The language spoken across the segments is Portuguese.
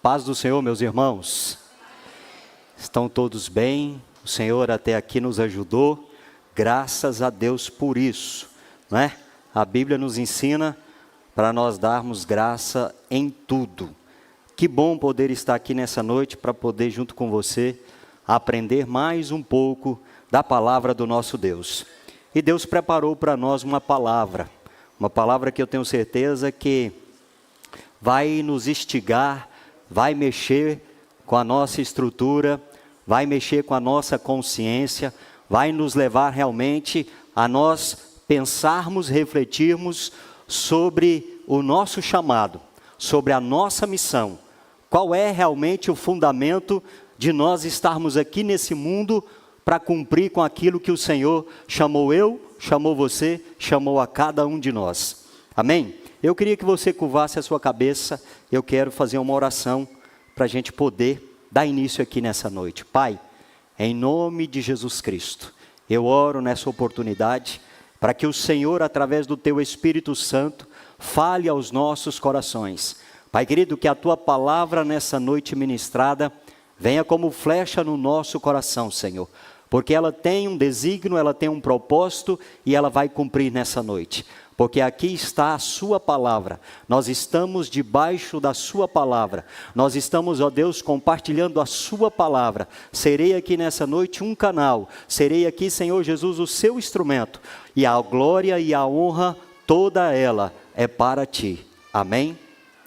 Paz do Senhor, meus irmãos. Estão todos bem? O Senhor até aqui nos ajudou. Graças a Deus por isso, não é? A Bíblia nos ensina para nós darmos graça em tudo. Que bom poder estar aqui nessa noite para poder, junto com você, aprender mais um pouco da palavra do nosso Deus. E Deus preparou para nós uma palavra que eu tenho certeza que vai nos instigar, vai mexer com a nossa estrutura, vai mexer com a nossa consciência, vai nos levar realmente a nós pensarmos, refletirmos sobre o nosso chamado, sobre a nossa missão. Qual é realmente o fundamento de nós estarmos aqui nesse mundo para cumprir com aquilo que o Senhor chamou eu, chamou você, chamou a cada um de nós. Amém? Eu queria que você curvasse a sua cabeça. Eu quero fazer uma oração para a gente poder dar início aqui nessa noite. Pai, em nome de Jesus Cristo, eu oro nessa oportunidade para que o Senhor, através do Teu Espírito Santo, fale aos nossos corações. Pai querido, que a Tua palavra nessa noite ministrada venha como flecha no nosso coração, Senhor. Porque ela tem um desígnio, ela tem um propósito e ela vai cumprir nessa noite. Porque aqui está a sua palavra, nós estamos debaixo da sua palavra, nós estamos, ó Deus, compartilhando a sua palavra. Serei aqui nessa noite um canal, serei aqui, Senhor Jesus, o seu instrumento, e a glória e a honra, toda ela é para ti. Amém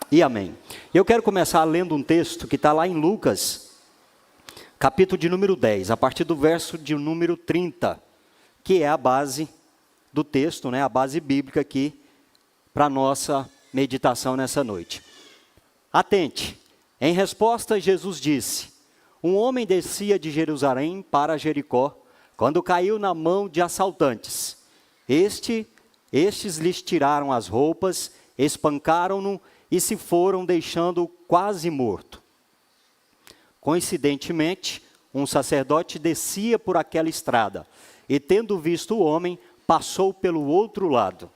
e amém. Eu quero começar lendo um texto que está lá em Lucas, capítulo de número 10, a partir do verso de número 30, que é a base do texto, né, a base bíblica aqui para a nossa meditação nessa noite. Atente, em resposta Jesus disse: um homem descia de Jerusalém para Jericó, quando caiu na mão de assaltantes. Estes lhes tiraram as roupas, espancaram-no e se foram, deixando-o quase morto. Coincidentemente, um sacerdote descia por aquela estrada, e tendo visto o homem, passou pelo outro lado.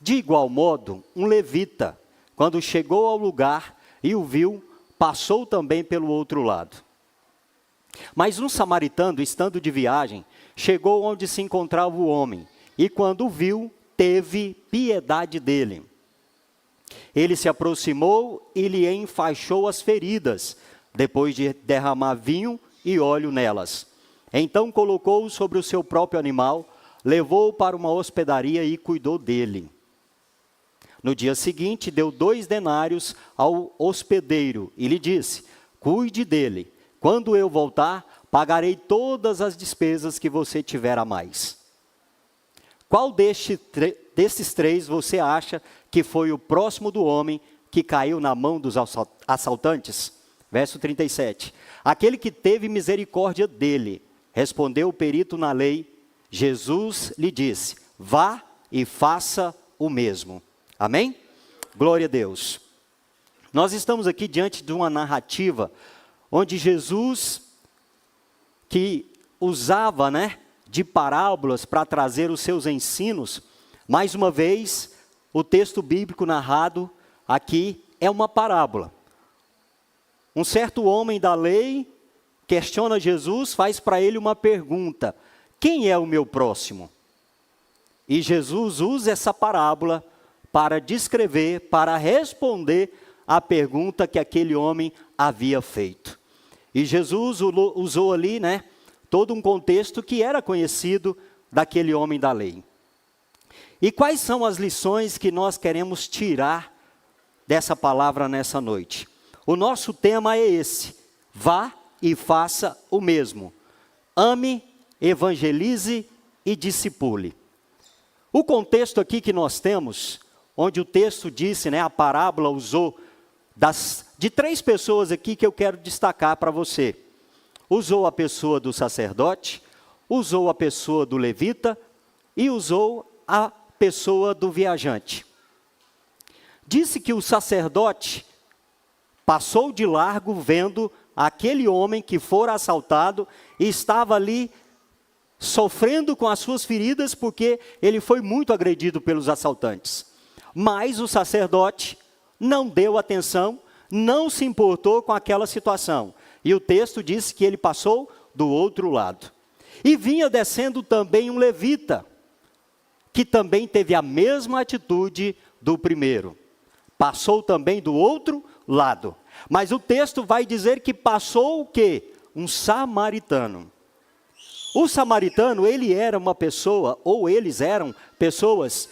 De igual modo, um levita, quando chegou ao lugar e o viu, passou também pelo outro lado. Mas um samaritano, estando de viagem, chegou onde se encontrava o homem, e quando o viu, teve piedade dele. Ele se aproximou e lhe enfaixou as feridas, depois de derramar vinho e óleo nelas. Então colocou-o sobre o seu próprio animal, levou-o para uma hospedaria e cuidou dele. No dia seguinte, deu 2 denários ao hospedeiro e lhe disse: cuide dele, quando eu voltar, pagarei todas as despesas que você tiver a mais. Qual desses 3 você acha que foi o próximo do homem que caiu na mão dos assaltantes? Verso 37. Aquele que teve misericórdia dele, respondeu o perito na lei. Jesus lhe disse: vá e faça o mesmo. Amém? Glória a Deus. Nós estamos aqui diante de uma narrativa onde Jesus, que usava, de parábolas para trazer os seus ensinos, mais uma vez, o texto bíblico narrado aqui é uma parábola. Um certo homem da lei questiona Jesus, faz para ele uma pergunta: quem é o meu próximo? E Jesus usa essa parábola para descrever, para responder à pergunta que aquele homem havia feito. E Jesus usou ali, todo um contexto que era conhecido daquele homem da lei. E quais são as lições que nós queremos tirar dessa palavra nessa noite? O nosso tema é esse: vá e faça o mesmo. Ame, evangelize e discipule. O contexto aqui que nós temos, onde o texto disse, a parábola usou de 3 pessoas aqui que eu quero destacar para você. Usou a pessoa do sacerdote, usou a pessoa do levita e usou a pessoa do viajante. Disse que o sacerdote passou de largo vendo aquele homem que fora assaltado e estava ali sofrendo com as suas feridas porque ele foi muito agredido pelos assaltantes. Mas o sacerdote não deu atenção, não se importou com aquela situação. E o texto diz que ele passou do outro lado. E vinha descendo também um levita, que também teve a mesma atitude do primeiro. Passou também do outro lado. Mas o texto vai dizer que passou o quê? Um samaritano. O samaritano, ele era uma pessoa, ou eles eram pessoas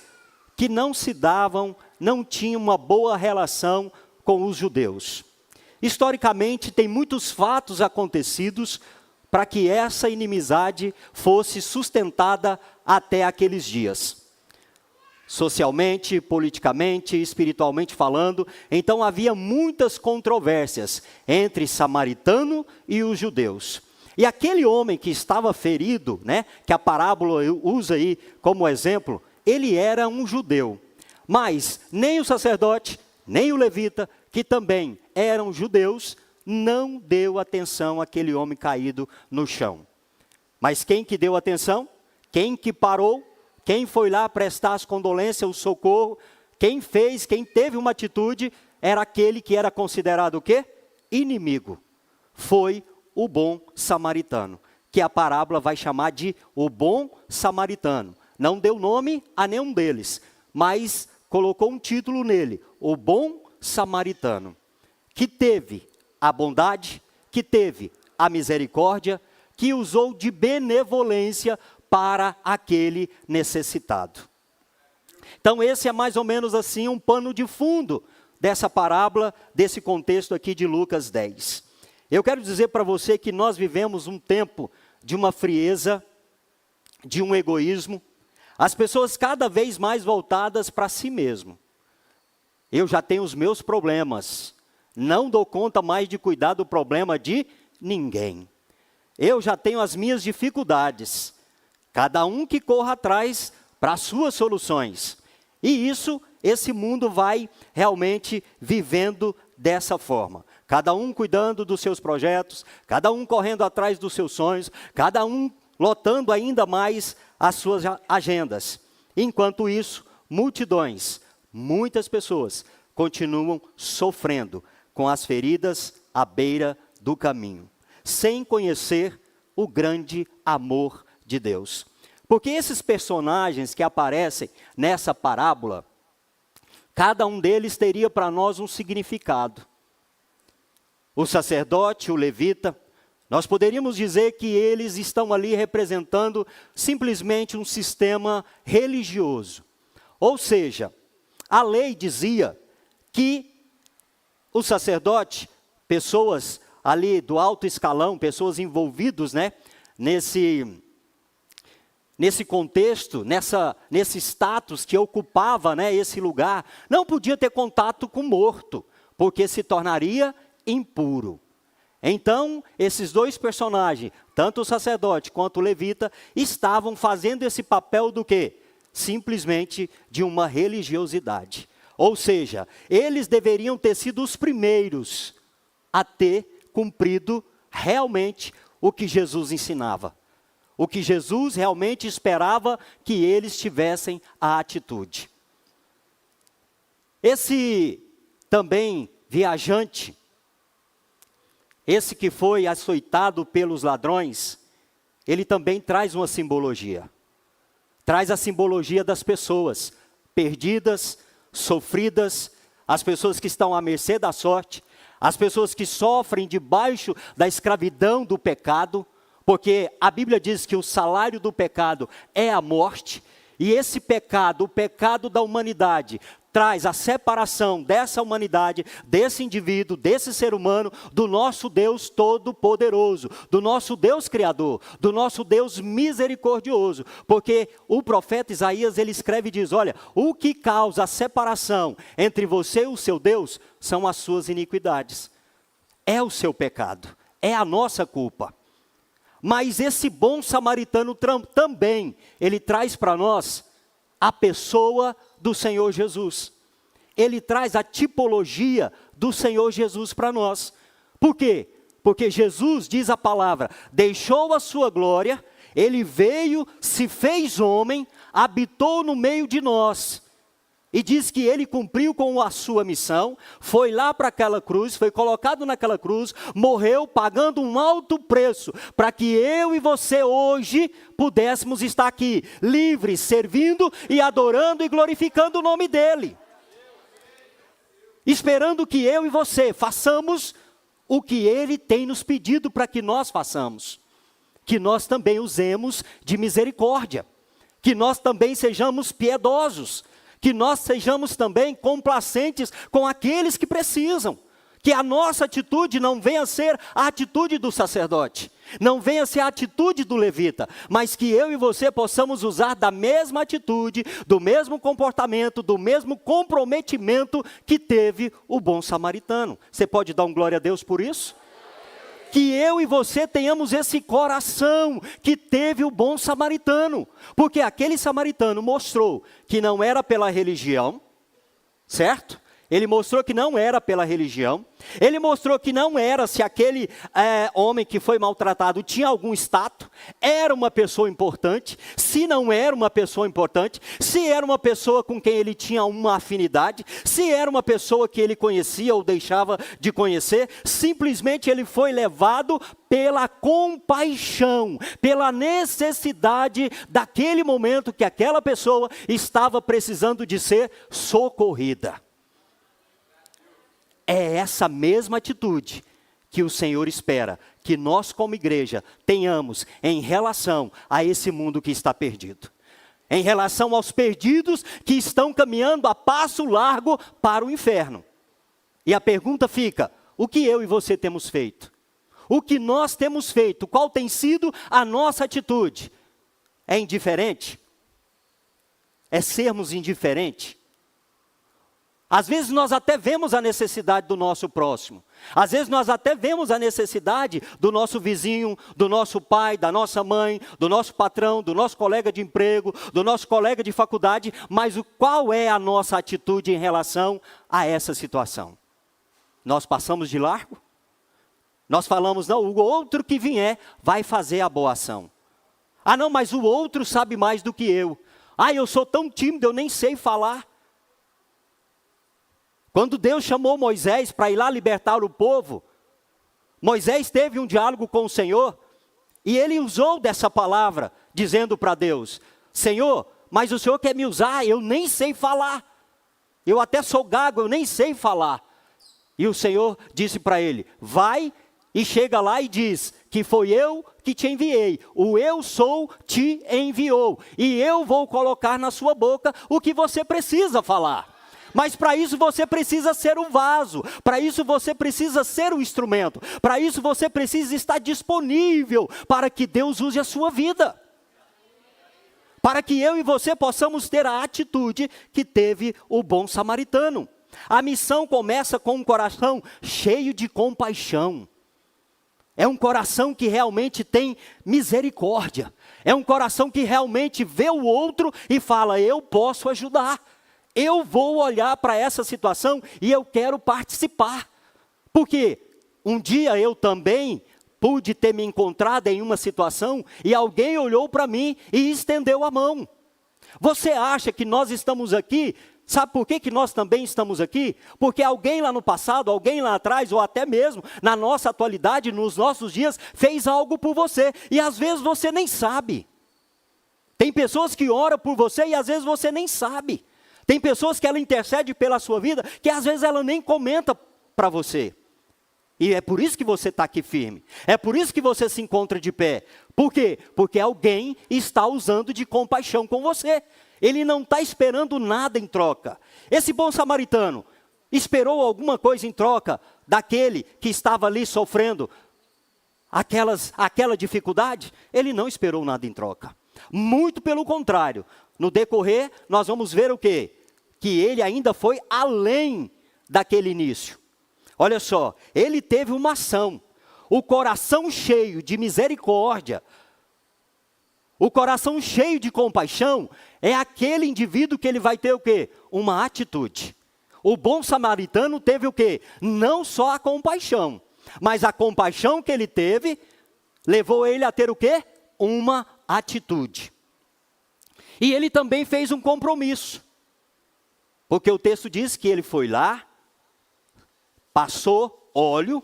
que não se davam, não tinham uma boa relação com os judeus. Historicamente, tem muitos fatos acontecidos para que essa inimizade fosse sustentada até aqueles dias. Socialmente, politicamente, espiritualmente falando, então havia muitas controvérsias entre samaritano e os judeus. E aquele homem que estava ferido, que a parábola usa aí como exemplo, ele era um judeu. Mas nem o sacerdote, nem o levita, que também eram judeus, não deu atenção àquele homem caído no chão. Mas quem que deu atenção? Quem que parou? Quem foi lá prestar as condolências, o socorro? Quem fez, quem teve uma atitude, era aquele que era considerado o quê? Inimigo. Foi o bom samaritano, que a parábola vai chamar de o bom samaritano. Não deu nome a nenhum deles, mas colocou um título nele, o bom samaritano, que teve a bondade, que teve a misericórdia, que usou de benevolência para aquele necessitado. Então esse é mais ou menos assim um pano de fundo dessa parábola, desse contexto aqui de Lucas 10. Eu quero dizer para você que nós vivemos um tempo de uma frieza, de um egoísmo, as pessoas cada vez mais voltadas para si mesmo. Eu já tenho os meus problemas, não dou conta mais de cuidar do problema de ninguém. Eu já tenho as minhas dificuldades, cada um que corra atrás para as suas soluções. E esse mundo vai realmente vivendo dessa forma. Cada um cuidando dos seus projetos, cada um correndo atrás dos seus sonhos, cada um lotando ainda mais as suas agendas. Enquanto isso, multidões, muitas pessoas continuam sofrendo com as feridas à beira do caminho, sem conhecer o grande amor de Deus. Porque esses personagens que aparecem nessa parábola, cada um deles teria para nós um significado. O sacerdote, o levita, nós poderíamos dizer que eles estão ali representando simplesmente um sistema religioso. Ou seja, a lei dizia que o sacerdote, pessoas ali do alto escalão, pessoas envolvidas nesse contexto, nesse status que ocupava esse lugar, não podia ter contato com o morto, porque se tornaria impuro. Então, esses dois personagens, tanto o sacerdote quanto o levita, estavam fazendo esse papel do quê? Simplesmente de uma religiosidade. Ou seja, eles deveriam ter sido os primeiros a ter cumprido realmente o que Jesus ensinava. O que Jesus realmente esperava que eles tivessem a atitude. Esse também viajante, esse que foi açoitado pelos ladrões, ele também traz uma simbologia. Traz a simbologia das pessoas perdidas, sofridas, as pessoas que estão à mercê da sorte, as pessoas que sofrem debaixo da escravidão do pecado, porque a Bíblia diz que o salário do pecado é a morte, e esse pecado, o pecado da humanidade, traz a separação dessa humanidade, desse indivíduo, desse ser humano, do nosso Deus Todo-Poderoso, do nosso Deus Criador, do nosso Deus misericordioso. Porque o profeta Isaías, ele escreve e diz, olha, o que causa a separação entre você e o seu Deus são as suas iniquidades. É o seu pecado, é a nossa culpa. Mas esse bom samaritano também, ele traz para nós a pessoa do Senhor Jesus. Ele traz a tipologia do Senhor Jesus para nós. Por quê? Porque Jesus, diz a palavra, deixou a sua glória, ele veio, se fez homem, habitou no meio de nós. E diz que ele cumpriu com a sua missão, foi lá para aquela cruz, foi colocado naquela cruz, morreu pagando um alto preço, para que eu e você hoje pudéssemos estar aqui, livres, servindo e adorando e glorificando o nome dele. Esperando que eu e você façamos o que ele tem nos pedido para que nós façamos. Que nós também usemos de misericórdia, que nós também sejamos piedosos, que nós sejamos também complacentes com aqueles que precisam. Que a nossa atitude não venha a ser a atitude do sacerdote, não venha a ser a atitude do levita, mas que eu e você possamos usar da mesma atitude, do mesmo comportamento, do mesmo comprometimento que teve o bom samaritano. Você pode dar um glória a Deus por isso? Que eu e você tenhamos esse coração que teve o bom samaritano, porque aquele samaritano mostrou que não era pela religião, certo? Ele mostrou que não era pela religião, ele mostrou que não era se aquele homem que foi maltratado tinha algum status, era uma pessoa importante, se não era uma pessoa importante, se era uma pessoa com quem ele tinha uma afinidade, se era uma pessoa que ele conhecia ou deixava de conhecer, simplesmente ele foi levado pela compaixão, pela necessidade daquele momento que aquela pessoa estava precisando de ser socorrida. É essa mesma atitude que o Senhor espera que nós como igreja tenhamos em relação a esse mundo que está perdido. Em relação aos perdidos que estão caminhando a passo largo para o inferno. E a pergunta fica, o que eu e você temos feito? O que nós temos feito? Qual tem sido a nossa atitude? É indiferente? É sermos indiferentes? Às vezes nós até vemos a necessidade do nosso próximo. Às vezes nós até vemos a necessidade do nosso vizinho, do nosso pai, da nossa mãe, do nosso patrão, do nosso colega de emprego, do nosso colega de faculdade. Mas qual é a nossa atitude em relação a essa situação? Nós passamos de largo? Nós falamos, não, o outro que vier vai fazer a boa ação. Ah não, mas o outro sabe mais do que eu. Ah, eu sou tão tímido, eu nem sei falar. Quando Deus chamou Moisés para ir lá libertar o povo, Moisés teve um diálogo com o Senhor, e ele usou dessa palavra, dizendo para Deus, Senhor, mas o Senhor quer me usar, eu nem sei falar, eu até sou gago, eu nem sei falar. E o Senhor disse para ele, vai e chega lá e diz, que foi eu que te enviei, o eu sou te enviou, e eu vou colocar na sua boca o que você precisa falar. Mas para isso você precisa ser um vaso, para isso você precisa ser um instrumento, para isso você precisa estar disponível para que Deus use a sua vida. Para que eu e você possamos ter a atitude que teve o bom samaritano. A missão começa com um coração cheio de compaixão. É um coração que realmente tem misericórdia. É um coração que realmente vê o outro e fala, eu posso ajudar. Eu vou olhar para essa situação e eu quero participar. Porque um dia eu também pude ter me encontrado em uma situação e alguém olhou para mim e estendeu a mão. Você acha que nós estamos aqui, sabe por que nós também estamos aqui? Porque alguém lá no passado, alguém lá atrás, ou até mesmo na nossa atualidade, nos nossos dias, fez algo por você. E às vezes você nem sabe. Tem pessoas que oram por você e às vezes você nem sabe. Tem pessoas que ela intercede pela sua vida, que às vezes ela nem comenta para você. E é por isso que você está aqui firme. É por isso que você se encontra de pé. Por quê? Porque alguém está usando de compaixão com você. Ele não está esperando nada em troca. Esse bom samaritano esperou alguma coisa em troca daquele que estava ali sofrendo aquela dificuldade? Ele não esperou nada em troca. Muito pelo contrário. No decorrer, nós vamos ver o quê? Que ele ainda foi além daquele início. Olha só, ele teve uma ação. O coração cheio de misericórdia, o coração cheio de compaixão, é aquele indivíduo que ele vai ter o quê? Uma atitude. O bom samaritano teve o quê? Não só a compaixão, mas a compaixão que ele teve, levou ele a ter o quê? Uma atitude. E ele também fez um compromisso. Porque o texto diz que ele foi lá, passou óleo,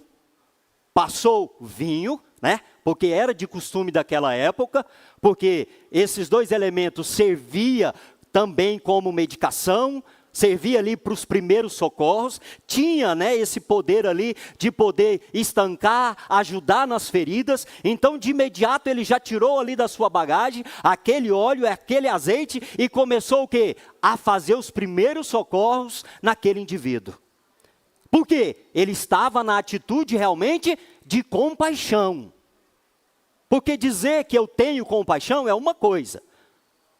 passou vinho, né? Porque era de costume daquela época, porque esses dois elementos servia também como medicação, servia ali para os primeiros socorros, tinha, né, esse poder ali de poder estancar, ajudar nas feridas. Então de imediato ele já tirou ali da sua bagagem aquele óleo, aquele azeite e começou o quê? A fazer os primeiros socorros naquele indivíduo. Por quê? Ele estava na atitude realmente de compaixão. Porque dizer que eu tenho compaixão é uma coisa,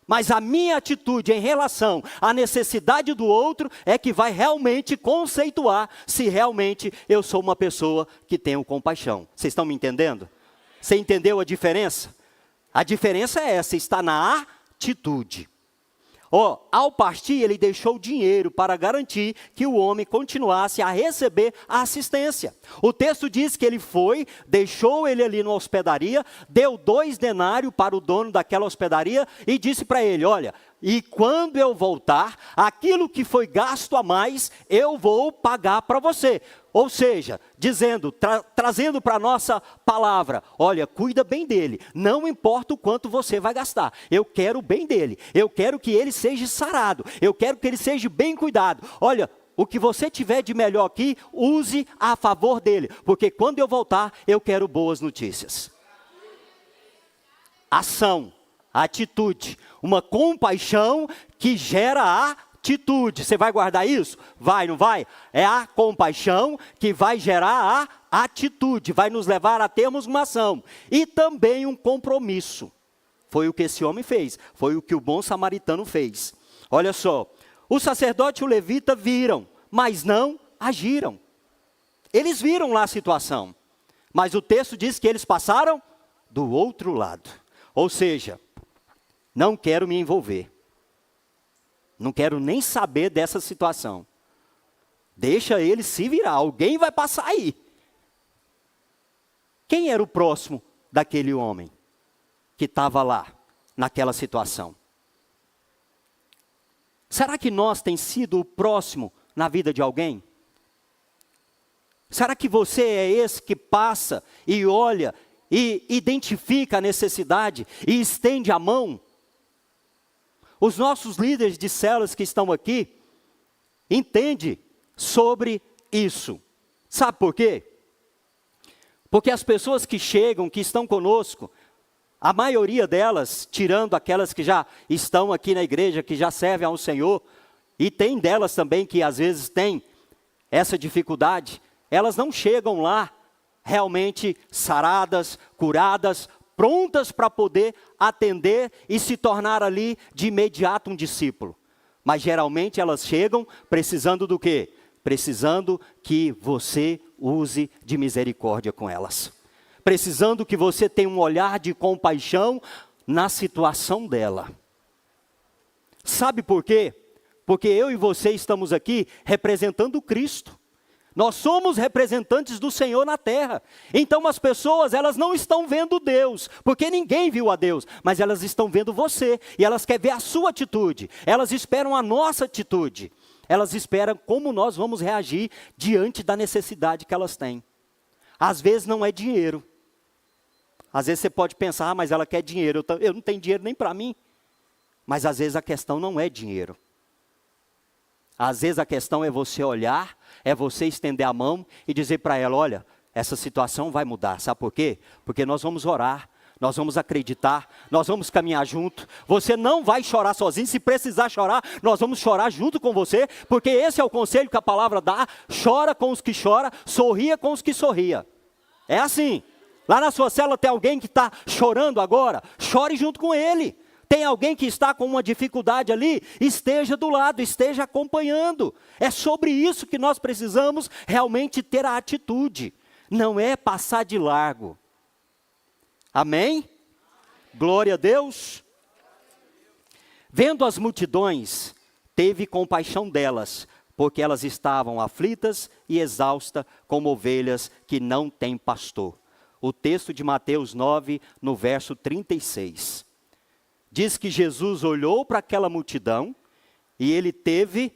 mas a minha atitude em relação à necessidade do outro é que vai realmente conceituar se realmente eu sou uma pessoa que tenho compaixão. Vocês estão me entendendo? Você entendeu a diferença? A diferença é essa, está na atitude. Ao partir, ele deixou dinheiro para garantir que o homem continuasse a receber a assistência. O texto diz que ele foi, deixou ele ali na hospedaria, deu 2 denários para o dono daquela hospedaria e disse para ele, olha, e quando eu voltar, aquilo que foi gasto a mais, eu vou pagar para você. Ou seja, dizendo, trazendo para a nossa palavra, olha, cuida bem dele, não importa o quanto você vai gastar, eu quero o bem dele, eu quero que ele seja sarado, eu quero que ele seja bem cuidado. Olha, o que você tiver de melhor aqui, use a favor dele, porque quando eu voltar, eu quero boas notícias. Ação, atitude, uma compaixão que gera a atitude. Você vai guardar isso? Vai, não vai? É a compaixão que vai gerar a atitude, vai nos levar a termos uma ação. E também um compromisso. Foi o que esse homem fez, foi o que o bom samaritano fez. Olha só, o sacerdote e o levita viram, mas não agiram. Eles viram lá a situação, mas o texto diz que eles passaram do outro lado. Ou seja, não quero me envolver. Não quero nem saber dessa situação. Deixa ele se virar, alguém vai passar aí. Quem era o próximo daquele homem que estava lá, naquela situação? Será que nós temos sido o próximo na vida de alguém? Será que você é esse que passa e olha e identifica a necessidade e estende a mão? Os nossos líderes de células que estão aqui, entendem sobre isso. Sabe por quê? Porque as pessoas que chegam, que estão conosco, a maioria delas, tirando aquelas que já estão aqui na igreja, que já servem ao Senhor, e tem delas também que às vezes têm essa dificuldade, elas não chegam lá realmente saradas, curadas, prontas para poder atender e se tornar ali de imediato um discípulo. Mas geralmente elas chegam precisando do quê? Precisando que você use de misericórdia com elas. Precisando que você tenha um olhar de compaixão na situação dela. Sabe por quê? Porque eu e você estamos aqui representando Cristo. Nós somos representantes do Senhor na terra. Então as pessoas, elas não estão vendo Deus, porque ninguém viu a Deus, mas elas estão vendo você, e elas querem ver a sua atitude, elas esperam a nossa atitude, elas esperam como nós vamos reagir diante da necessidade que elas têm. Às vezes não é dinheiro, às vezes você pode pensar, mas ela quer dinheiro, eu não tenho dinheiro nem para mim, mas às vezes a questão não é dinheiro. Às vezes a questão é você olhar, é você estender a mão e dizer para ela, olha, essa situação vai mudar, sabe por quê? Porque nós vamos orar, nós vamos acreditar, nós vamos caminhar junto, você não vai chorar sozinho, se precisar chorar, nós vamos chorar junto com você, porque esse é o conselho que a palavra dá, chora com os que choram, sorria com os que sorria. É assim, lá na sua célula tem alguém que está chorando agora, chore junto com ele. Tem alguém que está com uma dificuldade ali, esteja do lado, esteja acompanhando. É sobre isso que nós precisamos realmente ter a atitude. Não é passar de largo. Amém? Glória a Deus. Vendo as multidões, teve compaixão delas, porque elas estavam aflitas e exaustas, como ovelhas que não têm pastor. O texto de Mateus 9, no verso 36. Diz que Jesus olhou para aquela multidão e ele teve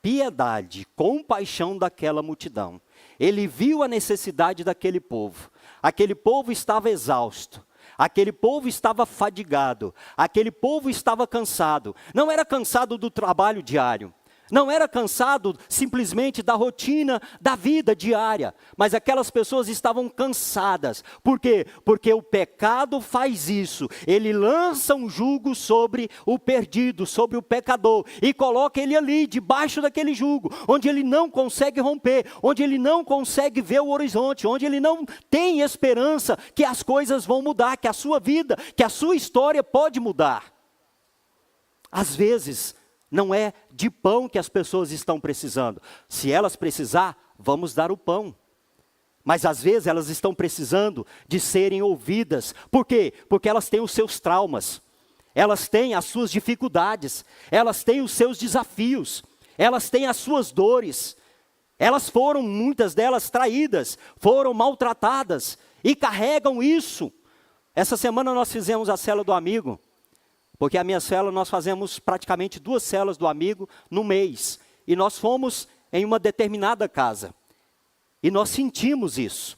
piedade, compaixão daquela multidão. Ele viu a necessidade daquele povo. Aquele povo estava exausto. Aquele povo estava fadigado. Aquele povo estava cansado. Não era cansado do trabalho diário. Não era cansado simplesmente da rotina da vida diária, mas aquelas pessoas estavam cansadas. Por quê? Porque o pecado faz isso. Ele lança um jugo sobre o perdido, sobre o pecador, e coloca ele ali, debaixo daquele jugo, onde ele não consegue romper, onde ele não consegue ver o horizonte, onde ele não tem esperança que as coisas vão mudar, que a sua vida, que a sua história pode mudar. Às vezes, não é de pão que as pessoas estão precisando. Se elas precisar, vamos dar o pão. Mas às vezes elas estão precisando de serem ouvidas. Por quê? Porque elas têm os seus traumas. Elas têm as suas dificuldades. Elas têm os seus desafios. Elas têm as suas dores. Elas foram, muitas delas, traídas. Foram maltratadas. E carregam isso. Essa semana nós fizemos a célula do amigo. Porque a minha célula, nós fazemos praticamente 2 células do amigo no mês. E nós fomos em uma determinada casa. E nós sentimos isso.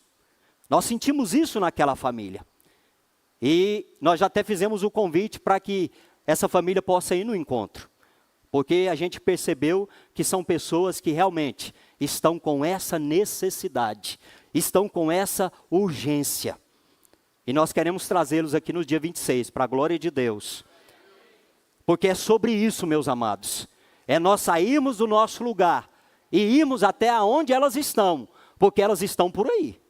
Nós sentimos isso naquela família. E nós já até fizemos o convite para que essa família possa ir no encontro. Porque a gente percebeu que são pessoas que realmente estão com essa necessidade. Estão com essa urgência. E nós queremos trazê-los aqui no dia 26, para a glória de Deus. Porque é sobre isso, meus amados. É nós sairmos do nosso lugar e irmos até onde elas estão. Porque elas estão por aí.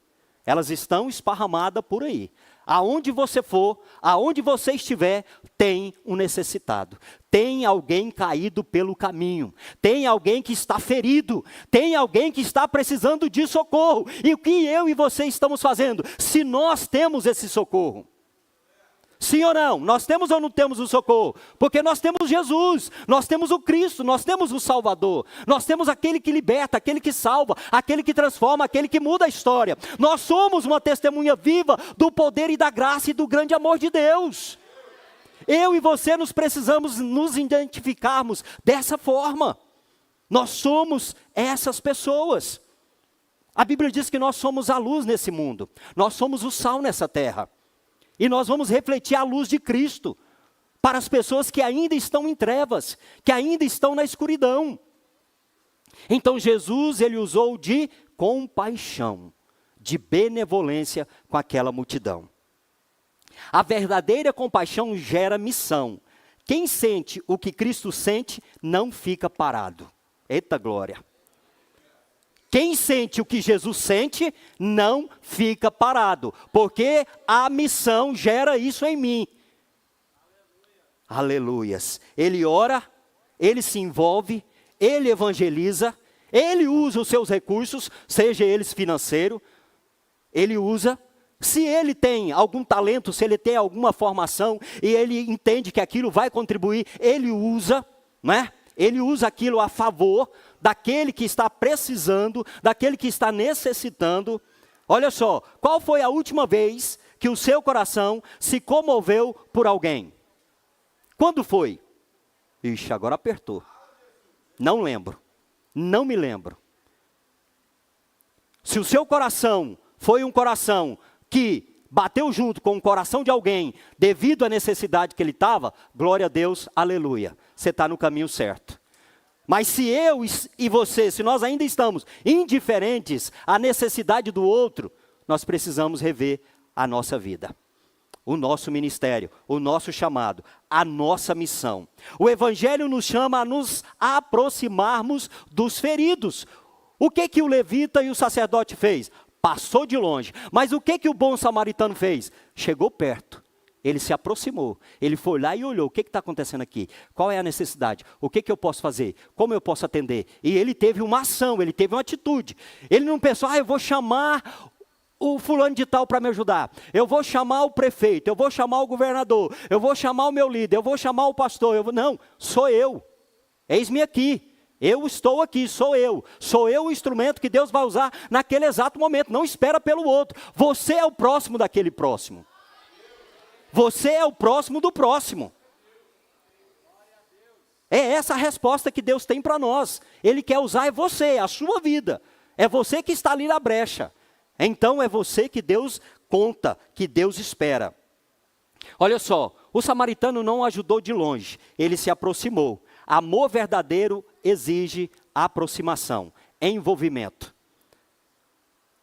Elas estão esparramadas por aí. Aonde você for, aonde você estiver, tem um necessitado. Tem alguém caído pelo caminho. Tem alguém que está ferido. Tem alguém que está precisando de socorro. E o que eu e você estamos fazendo? Se nós temos esse socorro. Sim ou não? Nós temos ou não temos o socorro? Porque nós temos Jesus, nós temos o Cristo, nós temos o Salvador. Nós temos aquele que liberta, aquele que salva, aquele que transforma, aquele que muda a história. Nós somos uma testemunha viva do poder e da graça e do grande amor de Deus. Eu e você nos precisamos nos identificarmos dessa forma. Nós somos essas pessoas. A Bíblia diz que nós somos a luz nesse mundo. Nós somos o sal nessa terra. E nós vamos refletir a luz de Cristo para as pessoas que ainda estão em trevas, que ainda estão na escuridão. Então Jesus, ele usou de compaixão, de benevolência com aquela multidão. A verdadeira compaixão gera missão. Quem sente o que Cristo sente, não fica parado. Eita glória! Quem sente o que Jesus sente, não fica parado, porque a missão gera isso em mim. Aleluias. Ele ora, ele se envolve, ele evangeliza, ele usa os seus recursos, seja eles financeiros, ele usa. Se ele tem algum talento, se ele tem alguma formação, e ele entende que aquilo vai contribuir, ele usa, né? Ele usa aquilo a favor daquele que está precisando, daquele que está necessitando. Olha só, qual foi a última vez que o seu coração se comoveu por alguém? Quando foi? Ixi, agora apertou. Não lembro, não me lembro. Se o seu coração foi um coração que bateu junto com o coração de alguém, devido à necessidade que ele estava, glória a Deus, aleluia, você está no caminho certo. Mas se eu e você, se nós ainda estamos indiferentes à necessidade do outro, nós precisamos rever a nossa vida, o nosso ministério, o nosso chamado, a nossa missão. O Evangelho nos chama a nos aproximarmos dos feridos. O que o levita e o sacerdote fez? Passou de longe. Mas o que o bom samaritano fez? Chegou perto. Ele se aproximou. Ele foi lá e olhou. O que está acontecendo aqui? Qual é a necessidade? O que eu posso fazer? Como eu posso atender? E ele teve uma ação, ele teve uma atitude. Ele não pensou, eu vou chamar o fulano de tal para me ajudar. Eu vou chamar o prefeito, eu vou chamar o governador, eu vou chamar o meu líder, eu vou chamar o pastor. Não, sou eu. Eis-me aqui. Eu estou aqui, sou eu o instrumento que Deus vai usar naquele exato momento, não espera pelo outro. Você é o próximo daquele próximo. Você é o próximo do próximo. É essa a resposta que Deus tem para nós. Ele quer usar é você, a sua vida. É você que está ali na brecha. Então é você que Deus conta, que Deus espera. Olha só, o samaritano não ajudou de longe, ele se aproximou. Amor verdadeiro exige aproximação, envolvimento.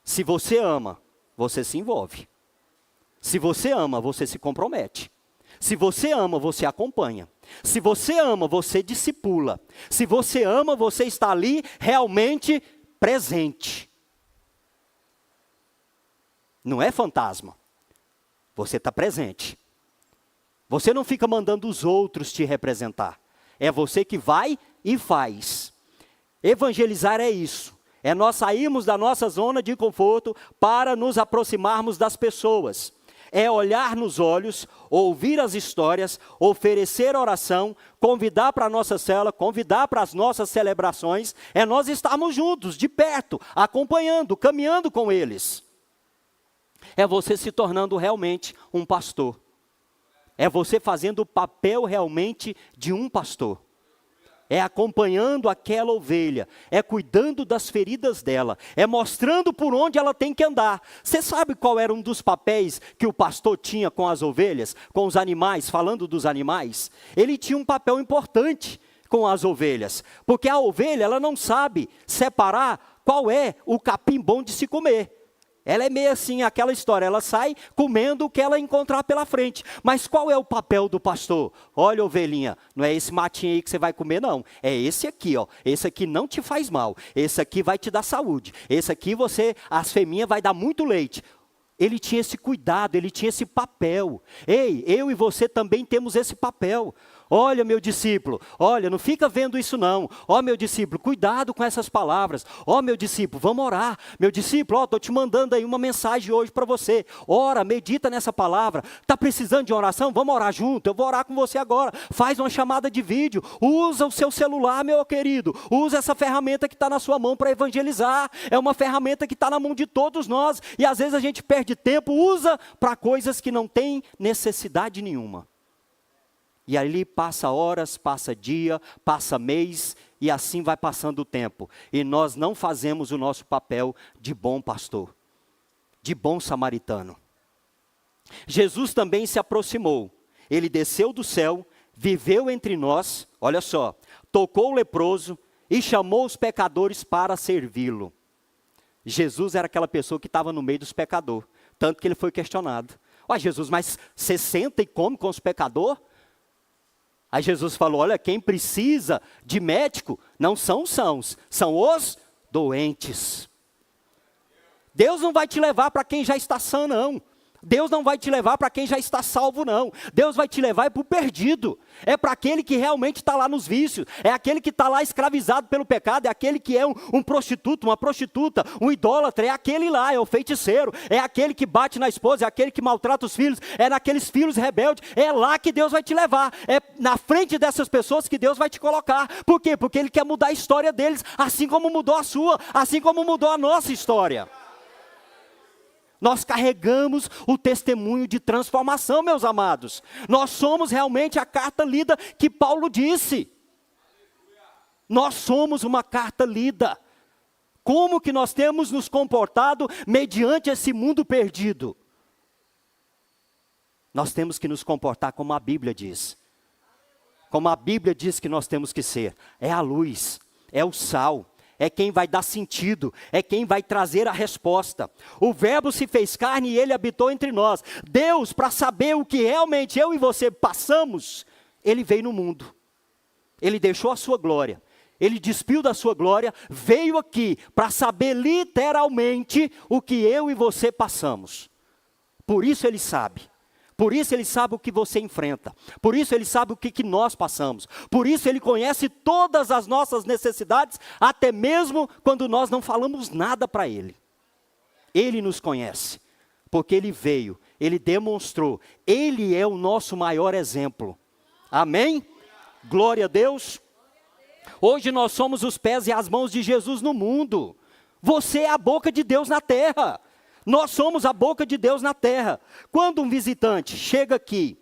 Se você ama, você se envolve. Se você ama, você se compromete. Se você ama, você acompanha. Se você ama, você discipula. Se você ama, você está ali realmente presente. Não é fantasma. Você está presente. Você não fica mandando os outros te representar. É você que vai e faz. Evangelizar é isso. É nós sairmos da nossa zona de conforto para nos aproximarmos das pessoas. É olhar nos olhos, ouvir as histórias, oferecer oração, convidar para a nossa cela, convidar para as nossas celebrações. É nós estarmos juntos, de perto, acompanhando, caminhando com eles. É você se tornando realmente um pastor. É você fazendo o papel realmente de um pastor. É acompanhando aquela ovelha, é cuidando das feridas dela, é mostrando por onde ela tem que andar. Você sabe qual era um dos papéis que o pastor tinha com as ovelhas, com os animais, falando dos animais? Ele tinha um papel importante com as ovelhas, porque a ovelha ela não sabe separar qual é o capim bom de se comer. Ela é meio assim, aquela história, ela sai comendo o que ela encontrar pela frente. Mas qual é o papel do pastor? Olha, ovelhinha, não é esse matinho aí que você vai comer, não. É esse aqui, ó. Esse aqui não te faz mal. Esse aqui vai te dar saúde. Esse aqui as fêmeas vai dar muito leite. Ele tinha esse cuidado, ele tinha esse papel. Ei, eu e você também temos esse papel. Olha, meu discípulo, olha, não fica vendo isso não. Ó, meu discípulo, cuidado com essas palavras. Ó, meu discípulo, vamos orar. Meu discípulo, estou te mandando aí uma mensagem hoje para você. Ora, medita nessa palavra. Está precisando de oração? Vamos orar junto. Eu vou orar com você agora. Faz uma chamada de vídeo. Usa o seu celular, meu querido. Usa essa ferramenta que está na sua mão para evangelizar. É uma ferramenta que está na mão de todos nós. E às vezes a gente perde tempo, usa para coisas que não tem necessidade nenhuma. E ali passa horas, passa dia, passa mês, e assim vai passando o tempo. E nós não fazemos o nosso papel de bom pastor, de bom samaritano. Jesus também se aproximou. Ele desceu do céu, viveu entre nós, olha só, tocou o leproso e chamou os pecadores para servi-lo. Jesus era aquela pessoa que estava no meio dos pecadores, tanto que ele foi questionado. Ó, Jesus, mas você senta e come com os pecadores? Aí Jesus falou, olha, quem precisa de médico não são os sãos, são os doentes. Deus não vai te levar para quem já está sã, não. Deus não vai te levar para quem já está salvo, não. Deus vai te levar para o perdido. É para aquele que realmente está lá nos vícios. É aquele que está lá escravizado pelo pecado. É aquele que é um prostituto, uma prostituta, um idólatra. É aquele lá, é o feiticeiro. É aquele que bate na esposa, é aquele que maltrata os filhos. É naqueles filhos rebeldes. É lá que Deus vai te levar. É na frente dessas pessoas que Deus vai te colocar. Por quê? Porque Ele quer mudar a história deles, assim como mudou a sua, assim como mudou a nossa história. Nós carregamos o testemunho de transformação, meus amados. Nós somos realmente a carta lida que Paulo disse. Nós somos uma carta lida. Como que nós temos nos comportado mediante esse mundo perdido? Nós temos que nos comportar como a Bíblia diz. Como a Bíblia diz que nós temos que ser. É a luz, é o sal. É quem vai dar sentido, é quem vai trazer a resposta. O verbo se fez carne e Ele habitou entre nós. Deus, para saber o que realmente eu e você passamos, Ele veio no mundo. Ele deixou a sua glória. Ele despiu da sua glória, veio aqui para saber literalmente o que eu e você passamos. Por isso Ele sabe. Por isso Ele sabe o que você enfrenta. Por isso Ele sabe o que nós passamos. Por isso Ele conhece todas as nossas necessidades, até mesmo quando nós não falamos nada para Ele. Ele nos conhece, porque Ele veio, Ele demonstrou. Ele é o nosso maior exemplo. Amém? Glória a Deus. Hoje nós somos os pés e as mãos de Jesus no mundo. Você é a boca de Deus na terra. Nós somos a boca de Deus na terra. Quando um visitante chega aqui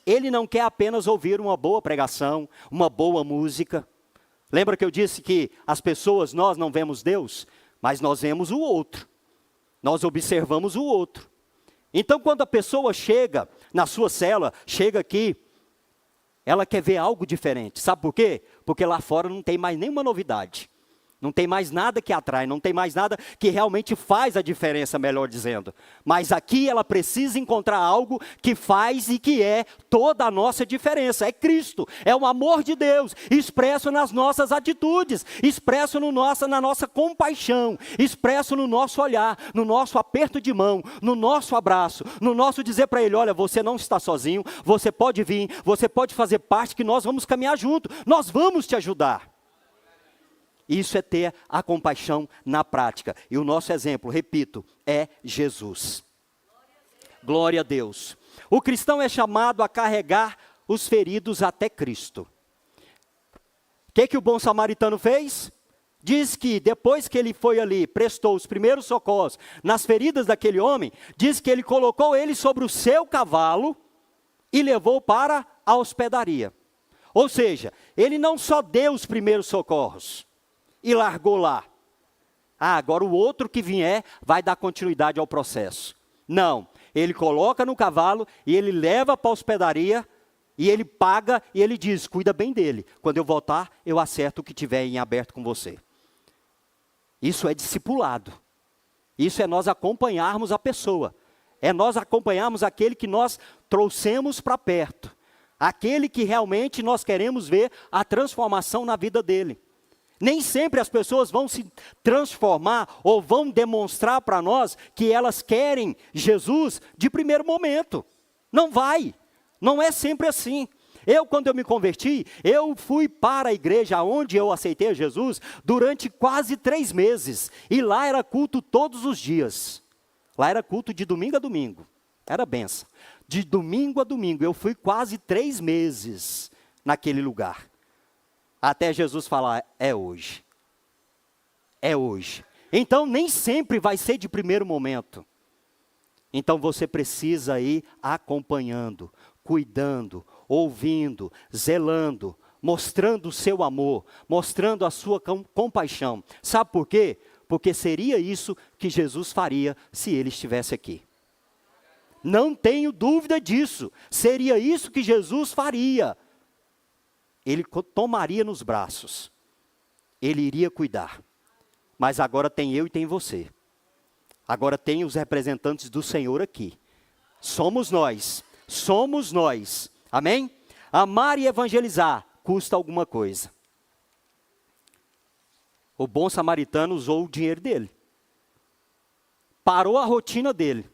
Ele não quer apenas ouvir uma boa pregação, uma boa música. Lembra que eu disse que as pessoas, nós não vemos Deus, mas nós vemos o outro. Nós observamos o outro. Então, quando a pessoa chega na sua célula, chega aqui, ela quer ver algo diferente. Sabe por quê? Porque lá fora não tem mais nenhuma novidade. Não tem mais nada que atrai, não tem mais nada que realmente faz a diferença, melhor dizendo. Mas aqui ela precisa encontrar algo que faz e que é toda a nossa diferença. É Cristo, é o amor de Deus, expresso nas nossas atitudes, expresso na nossa compaixão, expresso no nosso olhar, no nosso aperto de mão, no nosso abraço, no nosso dizer para ele, olha, você não está sozinho, você pode vir, você pode fazer parte, que nós vamos caminhar junto, nós vamos te ajudar. Isso é ter a compaixão na prática. E o nosso exemplo, repito, é Jesus. Glória a Deus. O cristão é chamado a carregar os feridos até Cristo. O que o bom samaritano fez? Diz que depois que ele foi ali, prestou os primeiros socorros nas feridas daquele homem, diz que ele colocou ele sobre o seu cavalo e levou para a hospedaria. Ou seja, ele não só deu os primeiros socorros e largou lá. Agora o outro que vier vai dar continuidade ao processo. Não, ele coloca no cavalo e ele leva para a hospedaria e ele paga e ele diz, cuida bem dele. Quando eu voltar, eu acerto o que tiver em aberto com você. Isso é discipulado. Isso é nós acompanharmos a pessoa. É nós acompanharmos aquele que nós trouxemos para perto. Aquele que realmente nós queremos ver a transformação na vida dele. Nem sempre as pessoas vão se transformar ou vão demonstrar para nós que elas querem Jesus de primeiro momento. Não vai. Não é sempre assim. Quando eu me converti, eu fui para a igreja onde eu aceitei a Jesus durante quase 3 meses. E lá era culto todos os dias. Lá era culto de domingo a domingo. Era benção. De domingo a domingo. Eu fui quase 3 meses naquele lugar. Até Jesus falar, é hoje. É hoje. Então, nem sempre vai ser de primeiro momento. Então, você precisa ir acompanhando, cuidando, ouvindo, zelando, mostrando o seu amor, mostrando a sua compaixão. Sabe por quê? Porque seria isso que Jesus faria se ele estivesse aqui. Não tenho dúvida disso. Seria isso que Jesus faria. Ele tomaria nos braços, ele iria cuidar, mas agora tem eu e tem você, agora tem os representantes do Senhor aqui, somos nós, amém? Amar e evangelizar custa alguma coisa. O bom samaritano usou o dinheiro dele, parou a rotina dele,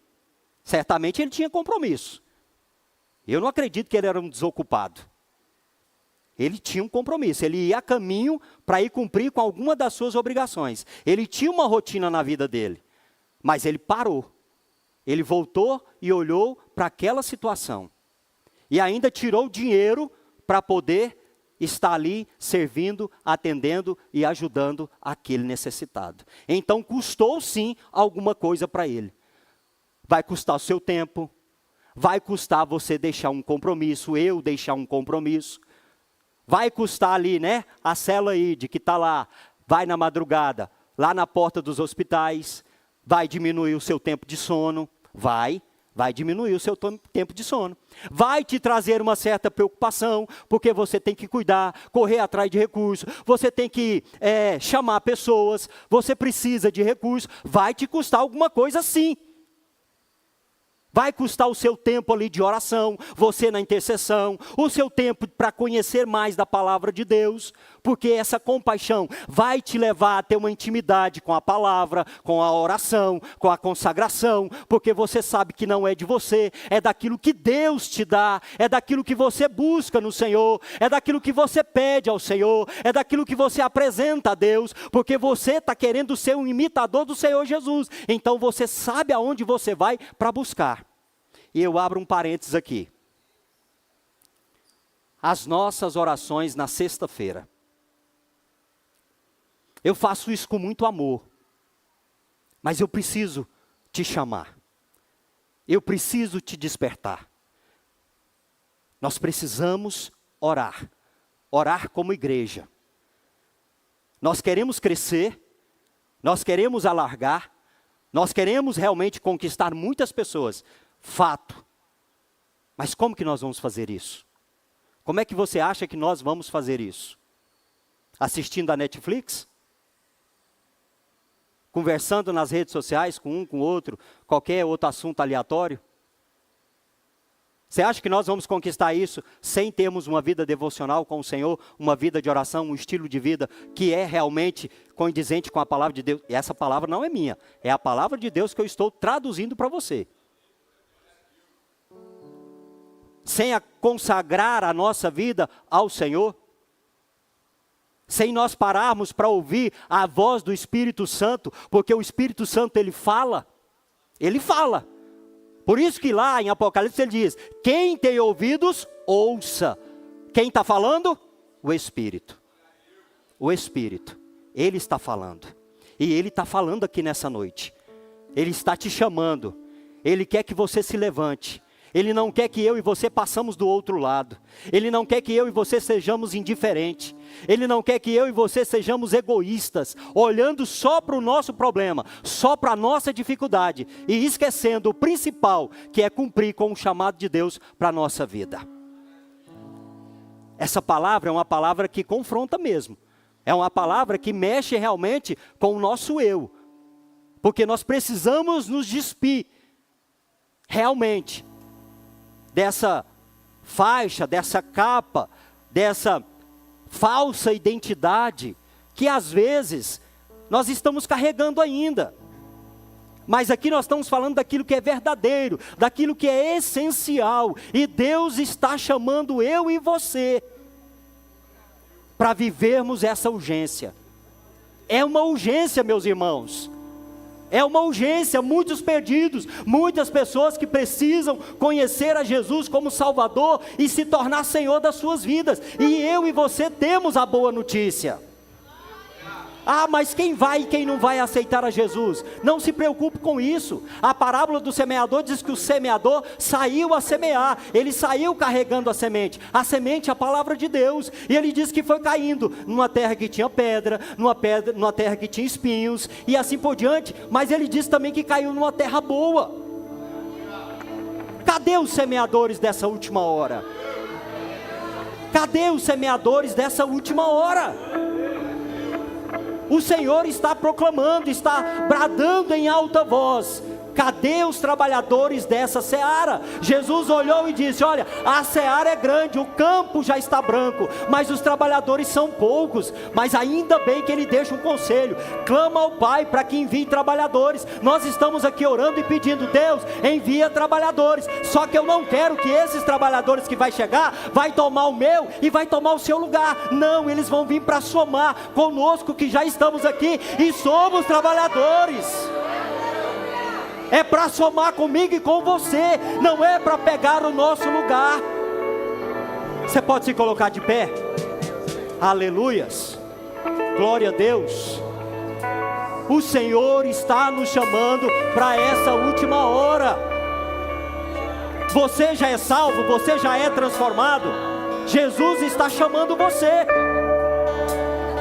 certamente ele tinha compromisso, eu não acredito que ele era um desocupado. Ele tinha um compromisso, ele ia a caminho para ir cumprir com alguma das suas obrigações. Ele tinha uma rotina na vida dele, mas ele parou. Ele voltou e olhou para aquela situação. E ainda tirou dinheiro para poder estar ali servindo, atendendo e ajudando aquele necessitado. Então custou sim alguma coisa para ele. Vai custar o seu tempo, vai custar você deixar um compromisso, eu deixar um compromisso. Vai custar ali, né, a célula aí de que está lá, vai na madrugada, lá na porta dos hospitais, vai diminuir o seu tempo de sono, vai diminuir o seu tempo de sono. Vai te trazer uma certa preocupação, porque você tem que cuidar, correr atrás de recursos, você tem que chamar pessoas, você precisa de recursos, vai te custar alguma coisa sim. Vai custar o seu tempo ali de oração, você na intercessão, o seu tempo para conhecer mais da palavra de Deus, porque essa compaixão vai te levar a ter uma intimidade com a palavra, com a oração, com a consagração, porque você sabe que não é de você, é daquilo que Deus te dá, é daquilo que você busca no Senhor, é daquilo que você pede ao Senhor, é daquilo que você apresenta a Deus, porque você está querendo ser um imitador do Senhor Jesus, então você sabe aonde você vai para buscar. E eu abro um parênteses aqui. As nossas orações na sexta-feira. Eu faço isso com muito amor. Mas eu preciso te chamar. Eu preciso te despertar. Nós precisamos orar. Orar como igreja. Nós queremos crescer, nós queremos alargar, nós queremos realmente conquistar muitas pessoas. Fato. Mas como que nós vamos fazer isso? Como é que você acha que nós vamos fazer isso? Assistindo a Netflix? Conversando nas redes sociais com um, com o outro, qualquer outro assunto aleatório? Você acha que nós vamos conquistar isso sem termos uma vida devocional com o Senhor, uma vida de oração, um estilo de vida que é realmente condizente com a palavra de Deus? E essa palavra não é minha, é a palavra de Deus que eu estou traduzindo para você. Sem consagrar a nossa vida ao Senhor, sem nós pararmos para ouvir a voz do Espírito Santo, porque o Espírito Santo ele fala. Por isso que lá em Apocalipse ele diz, quem tem ouvidos, ouça. Quem está falando? O Espírito. O Espírito. Ele está falando. E Ele está falando aqui nessa noite. Ele está te chamando. Ele quer que você se levante. Ele não quer que eu e você passamos do outro lado. Ele não quer que eu e você sejamos indiferentes. Ele não quer que eu e você sejamos egoístas, olhando só para o nosso problema, só para a nossa dificuldade, e esquecendo o principal, que é cumprir com o chamado de Deus para a nossa vida. Essa palavra é uma palavra que confronta mesmo. É uma palavra que mexe realmente com o nosso eu. Porque nós precisamos nos despir, realmente, dessa faixa, dessa capa, dessa falsa identidade, que às vezes nós estamos carregando ainda. Mas aqui nós estamos falando daquilo que é verdadeiro, daquilo que é essencial, e Deus está chamando eu e você, para vivermos essa urgência. É uma urgência, meus irmãos. É uma urgência, muitos perdidos, muitas pessoas que precisam conhecer a Jesus como Salvador e se tornar Senhor das suas vidas. E eu e você temos a boa notícia. Ah, mas quem vai e quem não vai aceitar a Jesus? Não se preocupe com isso. A parábola do semeador diz que o semeador saiu a semear. Ele saiu carregando a semente. A semente é a palavra de Deus. E ele diz que foi caindo numa terra que tinha pedra, numa terra que tinha espinhos, e assim por diante. Mas ele diz também que caiu numa terra boa. Cadê os semeadores dessa última hora? Cadê os semeadores dessa última hora? O Senhor está proclamando, está bradando em alta voz. Cadê os trabalhadores dessa seara? Jesus olhou e disse, olha, a seara é grande, o campo já está branco, mas os trabalhadores são poucos. Mas ainda bem que ele deixa um conselho, clama ao Pai para que envie trabalhadores. Nós estamos aqui orando e pedindo, Deus, envia trabalhadores. Só que eu não quero que esses trabalhadores que vai chegar, vai tomar o meu e vai tomar o seu lugar. Não, eles vão vir para somar conosco que já estamos aqui e somos trabalhadores. É para somar comigo e com você, não é para pegar o nosso lugar. Você pode se colocar de pé? Aleluias, glória a Deus. O Senhor está nos chamando para essa última hora. Você já é salvo, você já é transformado. Jesus está chamando você,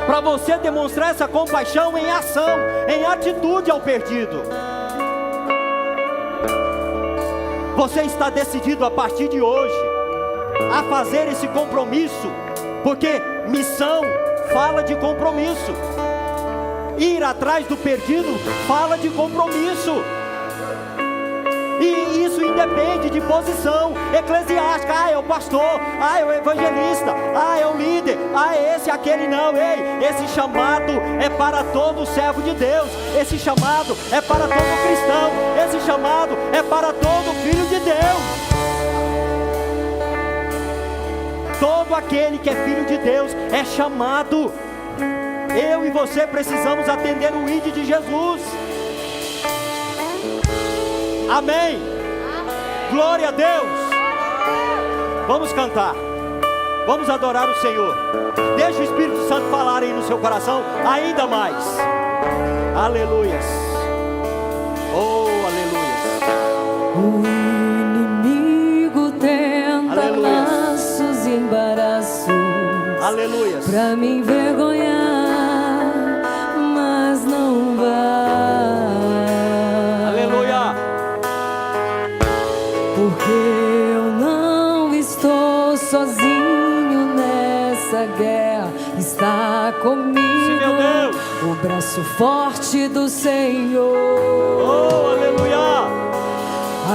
para você demonstrar essa compaixão em ação, em atitude ao perdido. Você está decidido a partir de hoje a fazer esse compromisso, porque missão fala de compromisso. Ir atrás do perdido fala de compromisso. E isso independe de posição eclesiástica. Ah, é o pastor, ah, é o evangelista, ah, é o líder, ah, é esse, aquele. Não, ei, esse chamado é para todo servo de Deus. Esse chamado é para todo cristão. Esse chamado é para todo filho de Deus. Todo aquele que é filho de Deus é chamado. Eu e você precisamos atender o ID de Jesus. Amém. Glória a Deus. Vamos cantar. Vamos adorar o Senhor. Deixa o Espírito Santo falar aí no seu coração ainda mais. Aleluias. Oh, aleluias. O inimigo tenta Aleluias. pra me envergonhar, mas não vai. Aleluia. Porque eu não estou sozinho nessa guerra, está comigo. Sim, meu Deus. O braço forte do Senhor. Oh, aleluia.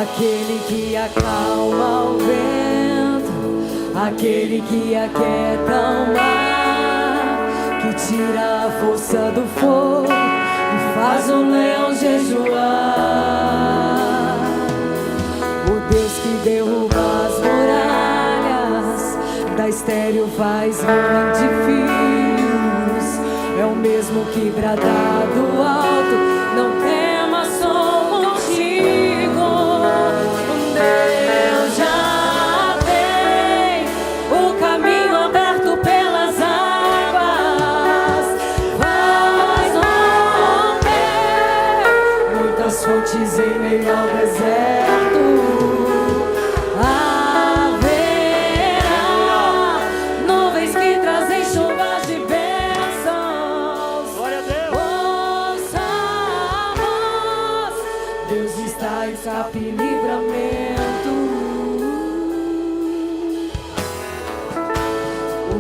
Aquele que acalma o vento, aquele que aquieta o mar, que tira a força do fogo e faz o leão jejuar. O Deus que derruba as muralhas, da estéril faz mãe de filhos, é o mesmo que brada do alto, não temas, sou contigo. Deus já tem o caminho aberto pelas águas, faz romper muitas fontes em meio ao deserto. Haverá nuvens que trazem chuvas de bênçãos. Glória a Deus. Ouçamos, Deus está em escape e livramento. O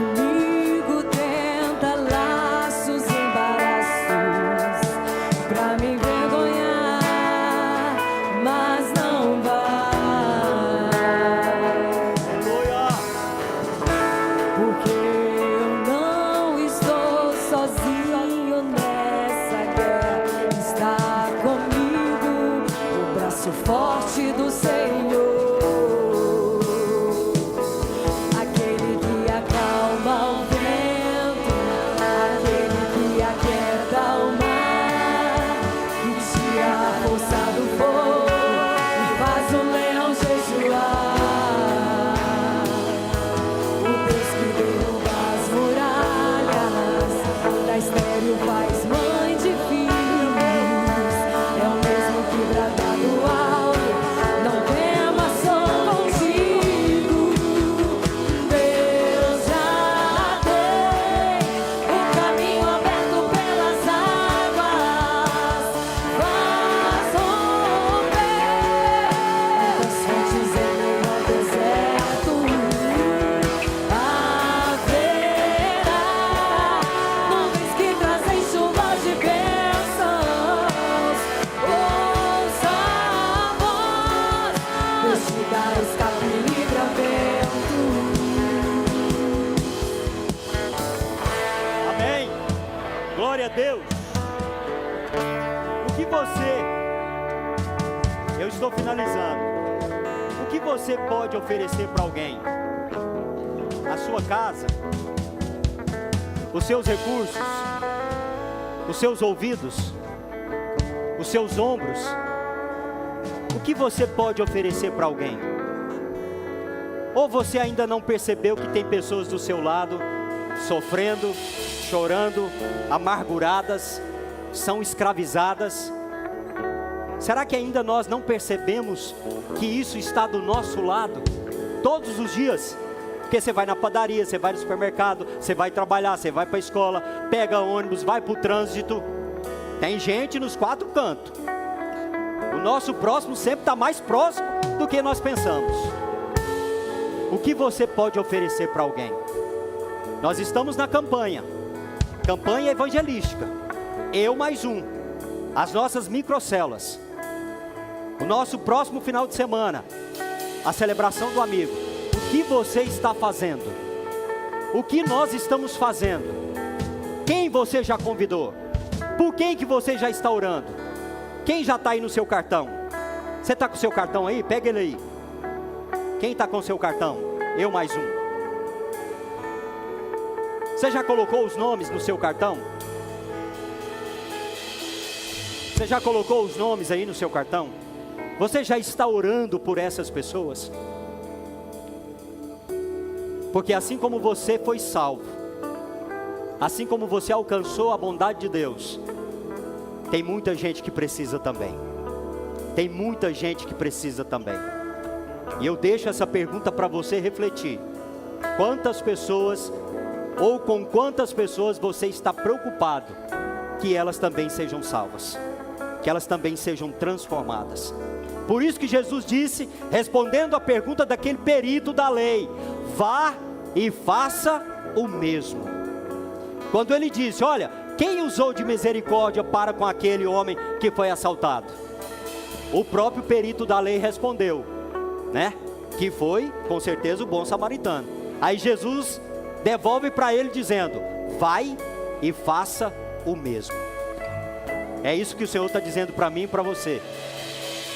inimigo tenta laços, embaraços pra me envergonhar, mas não vai. Aleluia. Porque eu não estou sozinho nessa guerra, está comigo o braço forte do Senhor. Aquele que acalma o vento, aquele que aquieta o mar, que tira a força do fogo e faz o leão jejuar. O Deus que derruba as muralhas, da estéril faz mãe de filhos, é o mesmo que brada do alto, não temas, sou contigo. Deus já tem o caminho aberto pelas águas, faz romper muitas fontes em meio ao deserto. Haverá nuvens que trazem chuvas de bênçãos. Ouça a voz, Deus te dá escape e livramento. Amém. Glória a Deus. O que eu estou finalizando. O que você pode oferecer para alguém? A sua casa, os seus recursos, os seus ouvidos, os seus ombros. O que você pode oferecer para alguém? Ou você ainda não percebeu que tem pessoas do seu lado sofrendo, chorando, amarguradas, são escravizadas? Será que ainda nós não percebemos que isso está do nosso lado todos os dias? Porque você vai na padaria, você vai no supermercado, você vai trabalhar, você vai para a escola, pega ônibus, vai para o trânsito. Tem gente nos quatro cantos. O nosso próximo sempre está mais próximo do que nós pensamos. O que você pode oferecer para alguém? Nós estamos na campanha evangelística. Eu mais um. As nossas microcélulas. O nosso próximo final de semana, a celebração do amigo. O que você está fazendo? O que nós estamos fazendo? Quem você já convidou? Por quem que você já está orando? Quem já está aí no seu cartão? Você está com o seu cartão aí? Pega ele aí. Quem está com o seu cartão? Eu mais um. Você já colocou os nomes no seu cartão? Você já colocou os nomes aí no seu cartão? Você já está orando por essas pessoas? Porque assim como você foi salvo, assim como você alcançou a bondade de Deus, tem muita gente que precisa também. Tem muita gente que precisa também. E eu deixo essa pergunta para você refletir. Quantas pessoas ou com quantas pessoas você está preocupado que elas também sejam salvas, que elas também sejam transformadas. Por isso que Jesus disse, respondendo à pergunta daquele perito da lei: vá e faça o mesmo. Quando ele disse: olha, quem usou de misericórdia para com aquele homem que foi assaltado? O próprio perito da lei respondeu, né? Que foi, com certeza, o bom samaritano. Aí Jesus devolve para ele dizendo: vai e faça o mesmo. É isso que o Senhor está dizendo para mim e para você,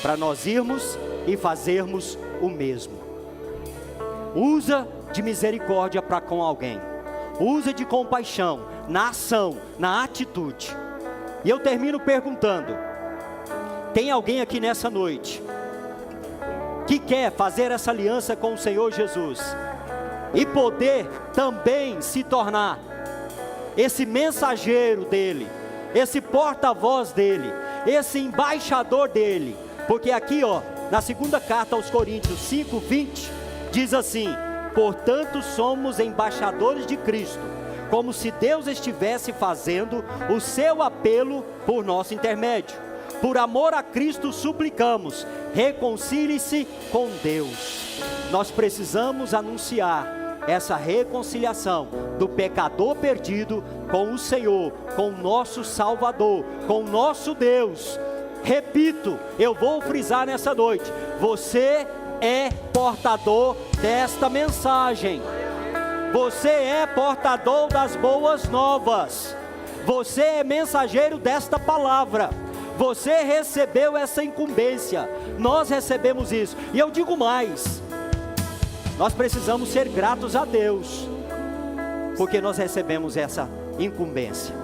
para nós irmos e fazermos o mesmo. Usa de misericórdia para com alguém, usa de compaixão, na ação, na atitude. E eu termino perguntando: tem alguém aqui nessa noite que quer fazer essa aliança com o Senhor Jesus e poder também se tornar esse mensageiro dele, esse porta-voz dele, esse embaixador dele? Porque aqui, ó, na segunda carta aos Coríntios 5:20, diz assim: portanto somos embaixadores de Cristo, como se Deus estivesse fazendo o seu apelo por nosso intermédio. Por amor a Cristo suplicamos, reconcilie-se com Deus. Nós precisamos anunciar essa reconciliação do pecador perdido com o Senhor, com o nosso Salvador, com o nosso Deus. Repito, eu vou frisar nessa noite: você é portador desta mensagem, você é portador das boas novas, você é mensageiro desta palavra, você recebeu essa incumbência, nós recebemos isso. E eu digo mais, nós precisamos ser gratos a Deus, porque nós recebemos essa incumbência.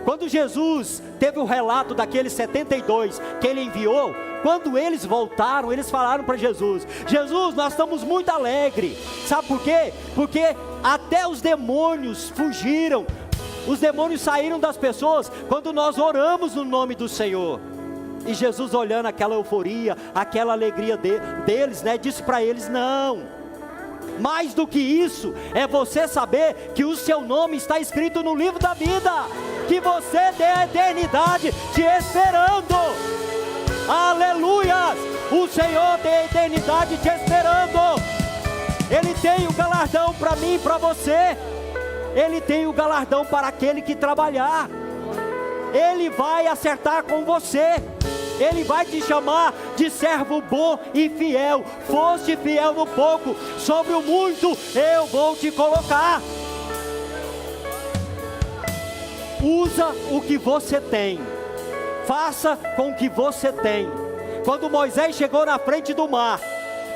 Quando Jesus teve o relato daqueles 72 que ele enviou, quando eles voltaram, eles falaram para Jesus: Jesus, nós estamos muito alegres. Sabe por quê? Porque até os demônios fugiram, os demônios saíram das pessoas quando nós oramos no nome do Senhor. E Jesus, olhando aquela euforia, aquela alegria deles, né, disse para eles: não, mais do que isso, é você saber que o seu nome está escrito no livro da vida, que você tem a eternidade te esperando. Aleluias! O Senhor tem a eternidade te esperando. Ele tem o galardão para mim e para você. Ele tem o galardão para aquele que trabalhar. Ele vai acertar com você. Ele vai te chamar de servo bom e fiel. Foste fiel no pouco, sobre o muito eu vou te colocar. Usa o que você tem, faça com o que você tem. Quando Moisés chegou na frente do mar,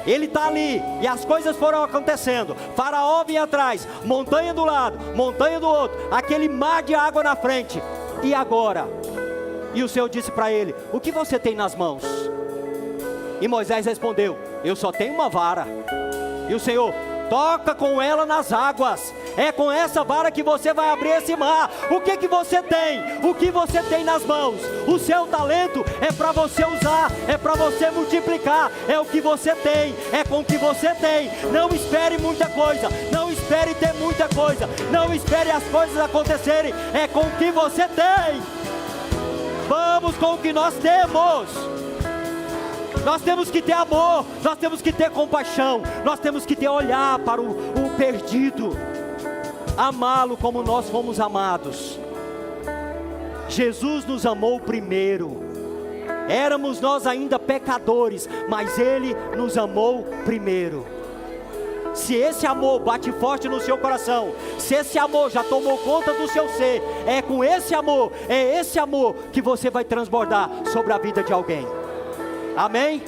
ele está ali, e as coisas foram acontecendo. Faraó vinha atrás, montanha do lado, montanha do outro, aquele mar de água na frente. E agora? E o Senhor disse para ele: o que você tem nas mãos? E Moisés respondeu: eu só tenho uma vara. E o Senhor: toca com ela nas águas. É com essa vara que você vai abrir esse mar. O que você tem? O que você tem nas mãos? O seu talento é para você usar, é para você multiplicar. É o que você tem, é com o que você tem. Não espere muita coisa, não espere ter muita coisa, não espere as coisas acontecerem. É com o que você tem. Vamos com o que nós temos. Nós temos que ter amor, nós temos que ter compaixão, nós temos que ter olhar para o perdido, amá-lo como nós fomos amados. Jesus nos amou primeiro. Éramos nós ainda pecadores, mas Ele nos amou primeiro. Se esse amor bate forte no seu coração, se esse amor já tomou conta do seu ser, é com esse amor, é esse amor que você vai transbordar sobre a vida de alguém. Amém?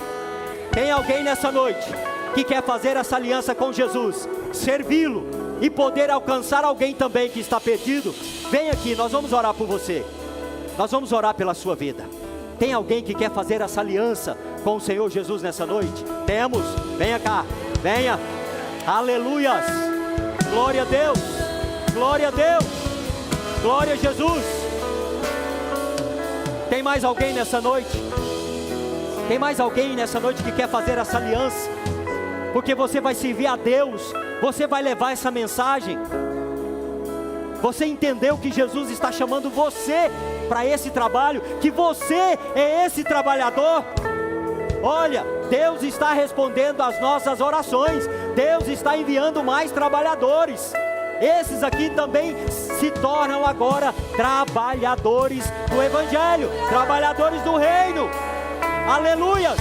Tem alguém nessa noite que quer fazer essa aliança com Jesus, servi-lo e poder alcançar alguém também que está perdido? Vem aqui, nós vamos orar por você. Nós vamos orar pela sua vida. Tem alguém que quer fazer essa aliança com o Senhor Jesus nessa noite? Temos, venha cá, venha. Aleluias, glória a Deus, glória a Deus, glória a Jesus. Tem mais alguém nessa noite? Tem mais alguém nessa noite que quer fazer essa aliança? Porque você vai servir a Deus, você vai levar essa mensagem. Você entendeu que Jesus está chamando você para esse trabalho? Que você é esse trabalhador? Olha, Deus está respondendo às nossas orações. Deus está enviando mais trabalhadores. Esses aqui também se tornam agora trabalhadores do Evangelho, trabalhadores do reino. Aleluia!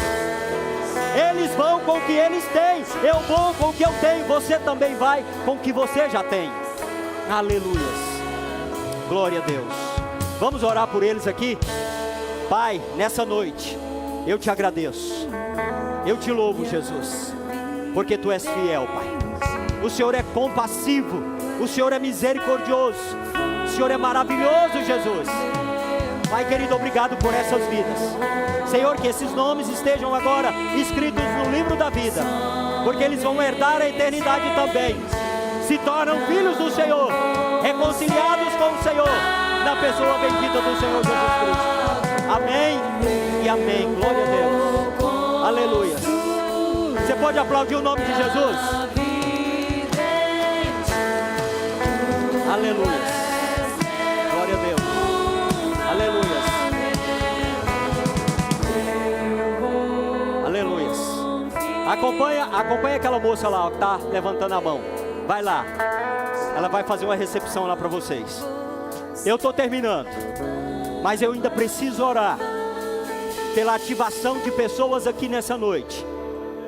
Eles vão com o que eles têm, eu vou com o que eu tenho, você também vai com o que você já tem. Aleluia! Glória a Deus. Vamos orar por eles aqui. Pai, nessa noite eu te agradeço, eu te louvo, Jesus, porque Tu és fiel, Pai. O Senhor é compassivo, o Senhor é misericordioso, o Senhor é maravilhoso, Jesus. Pai querido, obrigado por essas vidas. Senhor, que esses nomes estejam agora escritos no livro da vida, porque eles vão herdar a eternidade também. Se tornam filhos do Senhor, reconciliados com o Senhor, na pessoa bendita do Senhor Jesus Cristo. Amém e amém. Glória a Deus. Aleluia. Você pode aplaudir o nome de Jesus? Aleluia. Glória a Deus. Aleluia. Aleluia. Acompanha aquela moça lá, ó, que está levantando a mão. Vai lá. Ela vai fazer uma recepção lá para vocês. Eu estou terminando, mas eu ainda preciso orar pela ativação de pessoas aqui nessa noite,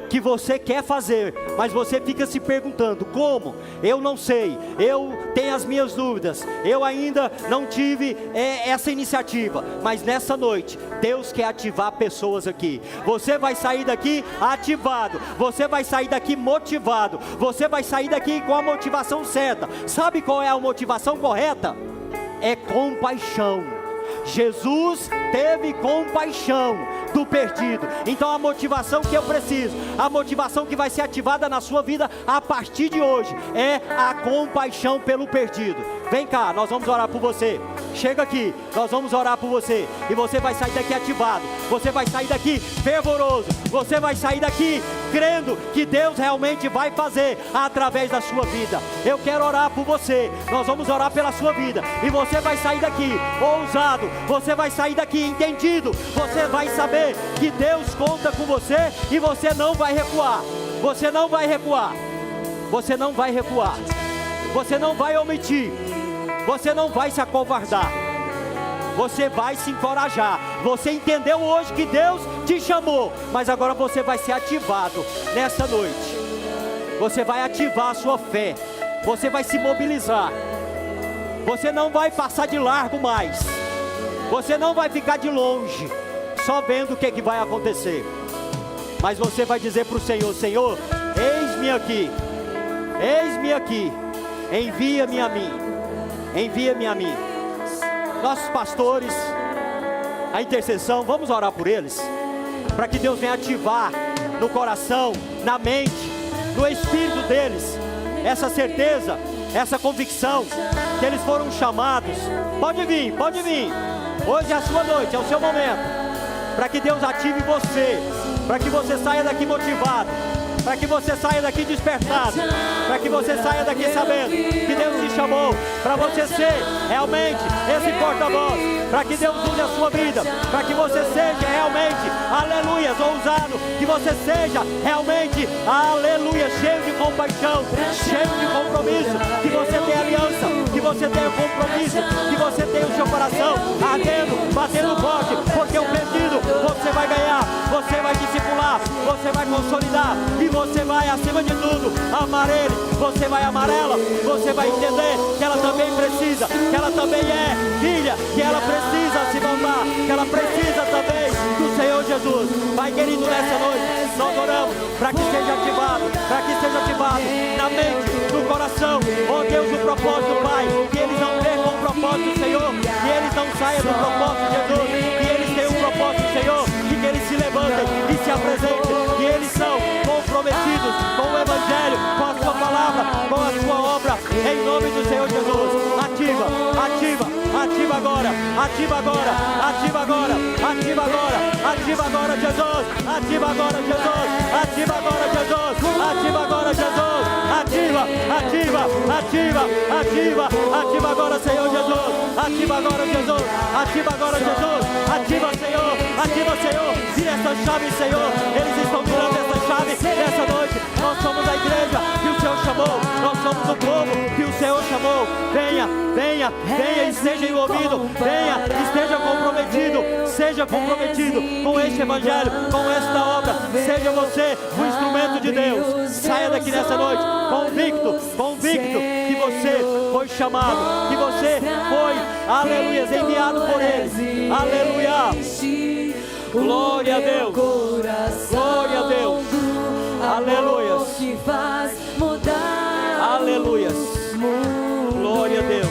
que você quer fazer, mas você fica se perguntando, como? Eu não sei, eu tenho as minhas dúvidas, eu ainda não tive essa iniciativa, mas nessa noite, Deus quer ativar pessoas aqui. Você vai sair daqui ativado, você vai sair daqui motivado, você vai sair daqui com a motivação certa. Sabe qual é a motivação correta? É compaixão. Jesus teve compaixão do perdido. Então a motivação que eu preciso, a motivação que vai ser ativada na sua vida a partir de hoje, é a compaixão pelo perdido. Vem cá, nós vamos orar por você. Chega aqui, nós vamos orar por você. E você vai sair daqui ativado, você vai sair daqui fervoroso, você vai sair daqui crendo que Deus realmente vai fazer através da sua vida. Eu quero orar por você, nós vamos orar pela sua vida. E você vai sair daqui ousado, você vai sair daqui entendido, você vai saber que Deus conta com você e você não vai recuar. Você não vai recuar, você não vai recuar, você não vai omitir, você não vai se acovardar, você vai se encorajar. Você entendeu hoje que Deus te chamou, mas agora você vai ser ativado nessa noite. Você vai ativar a sua fé, você vai se mobilizar, você não vai passar de largo mais, você não vai ficar de longe, só vendo o que vai acontecer. Mas você vai dizer para o Senhor: Senhor, eis-me aqui, envia-me a mim, envia-me a mim. Nossos pastores, a intercessão, vamos orar por eles, para que Deus venha ativar no coração, na mente, no espírito deles, essa certeza, essa convicção, que eles foram chamados. Pode vir, hoje é a sua noite, é o seu momento, para que Deus ative você, para que você saia daqui motivado, para que você saia daqui despertado, para que você saia daqui sabendo que Deus te chamou para você ser realmente esse porta-voz, para que Deus use a sua vida, para que você seja realmente, aleluia, ousado, que você seja realmente, aleluia, cheio de compaixão, cheio de compromisso, que você tenha aliança, que você tenha compromisso, que você tenha o seu coração ardendo, batendo forte, porque o perdido você vai ganhar, você vai discipular, você vai consolidar, e você vai, acima de tudo, amar Ele. Você vai amar ela, você vai entender que ela também precisa, que ela também é filha, que ela precisa se voltar, que ela precisa também do Senhor Jesus. Pai querido, nessa noite, nós oramos para que seja ativado, na mente, no coração, oh Deus, o propósito, Pai, que eles não percam o propósito do Senhor, que eles não saiam do propósito de Jesus, que eles tenham o propósito do Senhor, e que eles se levantem e se apresentem, que eles são comprometidos com o Evangelho, com a sua palavra, com a sua obra, em nome do Senhor Jesus. Ativa agora, Jesus, ativa agora, Jesus, Ativa agora, Senhor Jesus. Ativa agora, Jesus. Ativa agora, Jesus. Ativa, Senhor. Ativa, Senhor. Vira essa chave, Senhor. Eles estão virando essa chave nessa noite. Nós somos a igreja que o Senhor chamou. Nós somos o povo que o Senhor chamou. Venha e seja envolvido. Venha, esteja comprometido. Seja comprometido com este evangelho, com esta obra. Seja você o instrumento de Deus. Saia daqui nessa noite convicto que você foi chamado, que você foi, aleluia, enviado por Ele. Aleluia. Glória a Deus. Glória a Deus. Aleluia. Aleluia. Glória a Deus.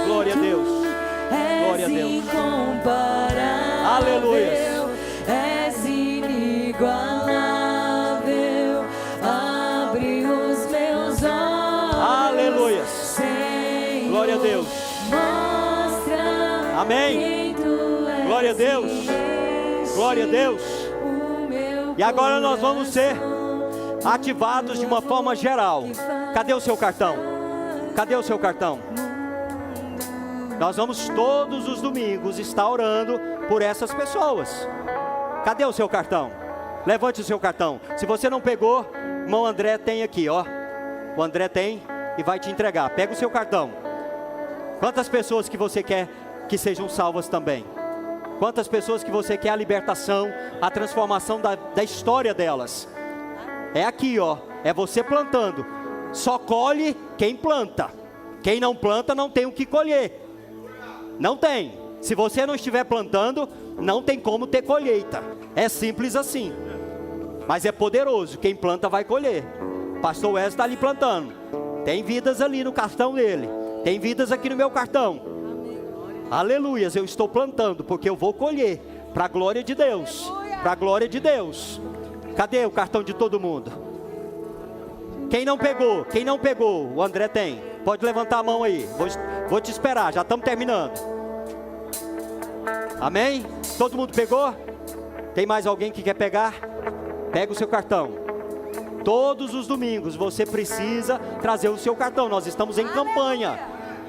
Glória a Deus. Glória a Deus. Aleluia. És inigualável. Abre os meus olhos. Aleluia. Glória a Deus. Amém. Glória a Deus. Glória a Deus. E agora nós vamos ser ativados de uma forma geral. Cadê o seu cartão? Cadê o seu cartão? Nós vamos todos os domingos estar orando por essas pessoas. Cadê o seu cartão? Levante o seu cartão. Se você não pegou, o irmão André tem aqui, ó. O André tem e vai te entregar. Pega o seu cartão. Quantas pessoas que você quer que sejam salvas também? Quantas pessoas que você quer a libertação, a transformação da história delas? É aqui, ó. É você plantando. Só colhe quem planta. Quem não planta não tem o que colher. Não tem. Se você não estiver plantando, não tem como ter colheita. É simples assim. Mas é poderoso. Quem planta vai colher. Pastor Wesley está ali plantando. Tem vidas ali no cartão dele. Tem vidas aqui no meu cartão. Aleluias, eu estou plantando porque eu vou colher. Para a glória de Deus. Para a glória de Deus. Cadê o cartão de todo mundo? Quem não pegou? Quem não pegou? O André tem. Pode levantar a mão aí. Vou te esperar, já estamos terminando. Amém? Todo mundo pegou? Tem mais alguém que quer pegar? Pega o seu cartão. Todos os domingos você precisa trazer o seu cartão. Nós estamos em campanha.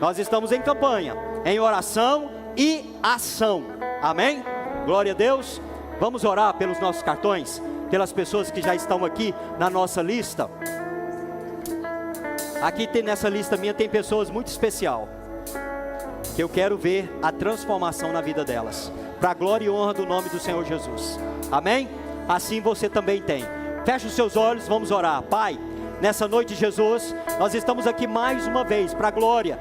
Nós estamos em campanha, em oração e ação. Amém? Glória a Deus. Vamos orar pelos nossos cartões, pelas pessoas que já estão aqui na nossa lista. Aqui nessa lista minha tem pessoas muito especial, que eu quero ver a transformação na vida delas, para a glória e honra do nome do Senhor Jesus. Amém? Assim você também tem. Feche os seus olhos, vamos orar. Pai, nessa noite, Jesus, nós estamos aqui mais uma vez, para a glória,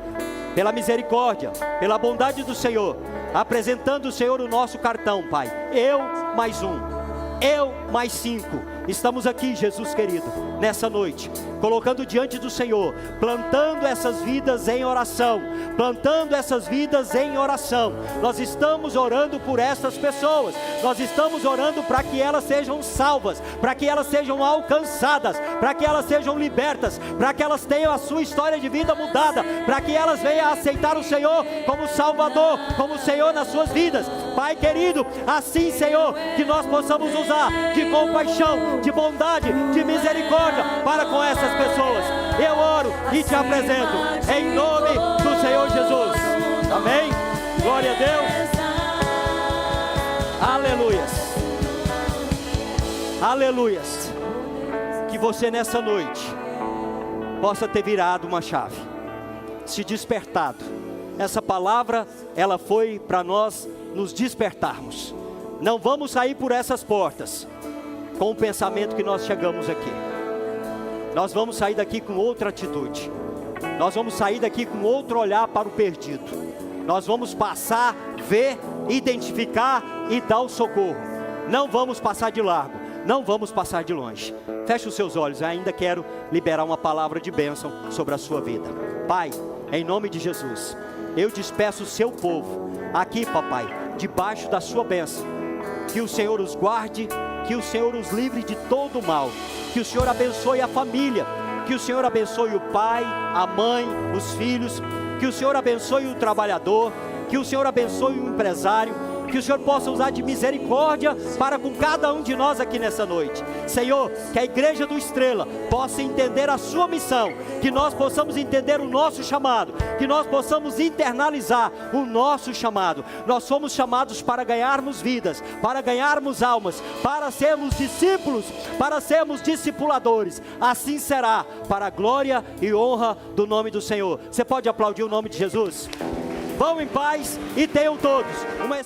pela misericórdia, pela bondade do Senhor, apresentando o Senhor o nosso cartão, Pai. Eu mais um, eu mais 5. Estamos aqui, Jesus querido, nessa noite, colocando diante do Senhor, plantando essas vidas em oração, plantando essas vidas em oração. Nós estamos orando por essas pessoas, nós estamos orando para que elas sejam salvas, para que elas sejam alcançadas, para que elas sejam libertas, para que elas tenham a sua história de vida mudada, para que elas venham a aceitar o Senhor como Salvador, como Senhor nas suas vidas. Pai querido, assim, Senhor, que nós possamos usar de compaixão, de bondade, de misericórdia para com essas pessoas. Eu oro e te apresento em nome do Senhor Jesus. Amém? Glória a Deus. Aleluias. Aleluias. Que você nessa noite possa ter virado uma chave, se despertado. Essa palavra, ela foi para nós nos despertarmos. Não vamos sair por essas portas com o pensamento que nós chegamos aqui. Nós vamos sair daqui com outra atitude. Nós vamos sair daqui com outro olhar para o perdido. Nós vamos passar, ver, identificar e dar o socorro. Não vamos passar de largo, não vamos passar de longe. Feche os seus olhos, eu ainda quero liberar uma palavra de bênção sobre a sua vida. Pai, em nome de Jesus, eu despeço o seu povo aqui, papai, debaixo da sua bênção. Que o Senhor os guarde, que o Senhor os livre de todo o mal, que o Senhor abençoe a família, que o Senhor abençoe o pai, a mãe, os filhos, que o Senhor abençoe o trabalhador, que o Senhor abençoe o empresário, que o Senhor possa usar de misericórdia para com cada um de nós aqui nessa noite. Senhor, que a igreja do Estrela possa entender a sua missão, que nós possamos entender o nosso chamado, que nós possamos internalizar o nosso chamado. Nós somos chamados para ganharmos vidas, para ganharmos almas, para sermos discípulos, para sermos discipuladores. Assim será, para a glória e honra do nome do Senhor. Você pode aplaudir o nome de Jesus? Vão em paz e tenham todos uma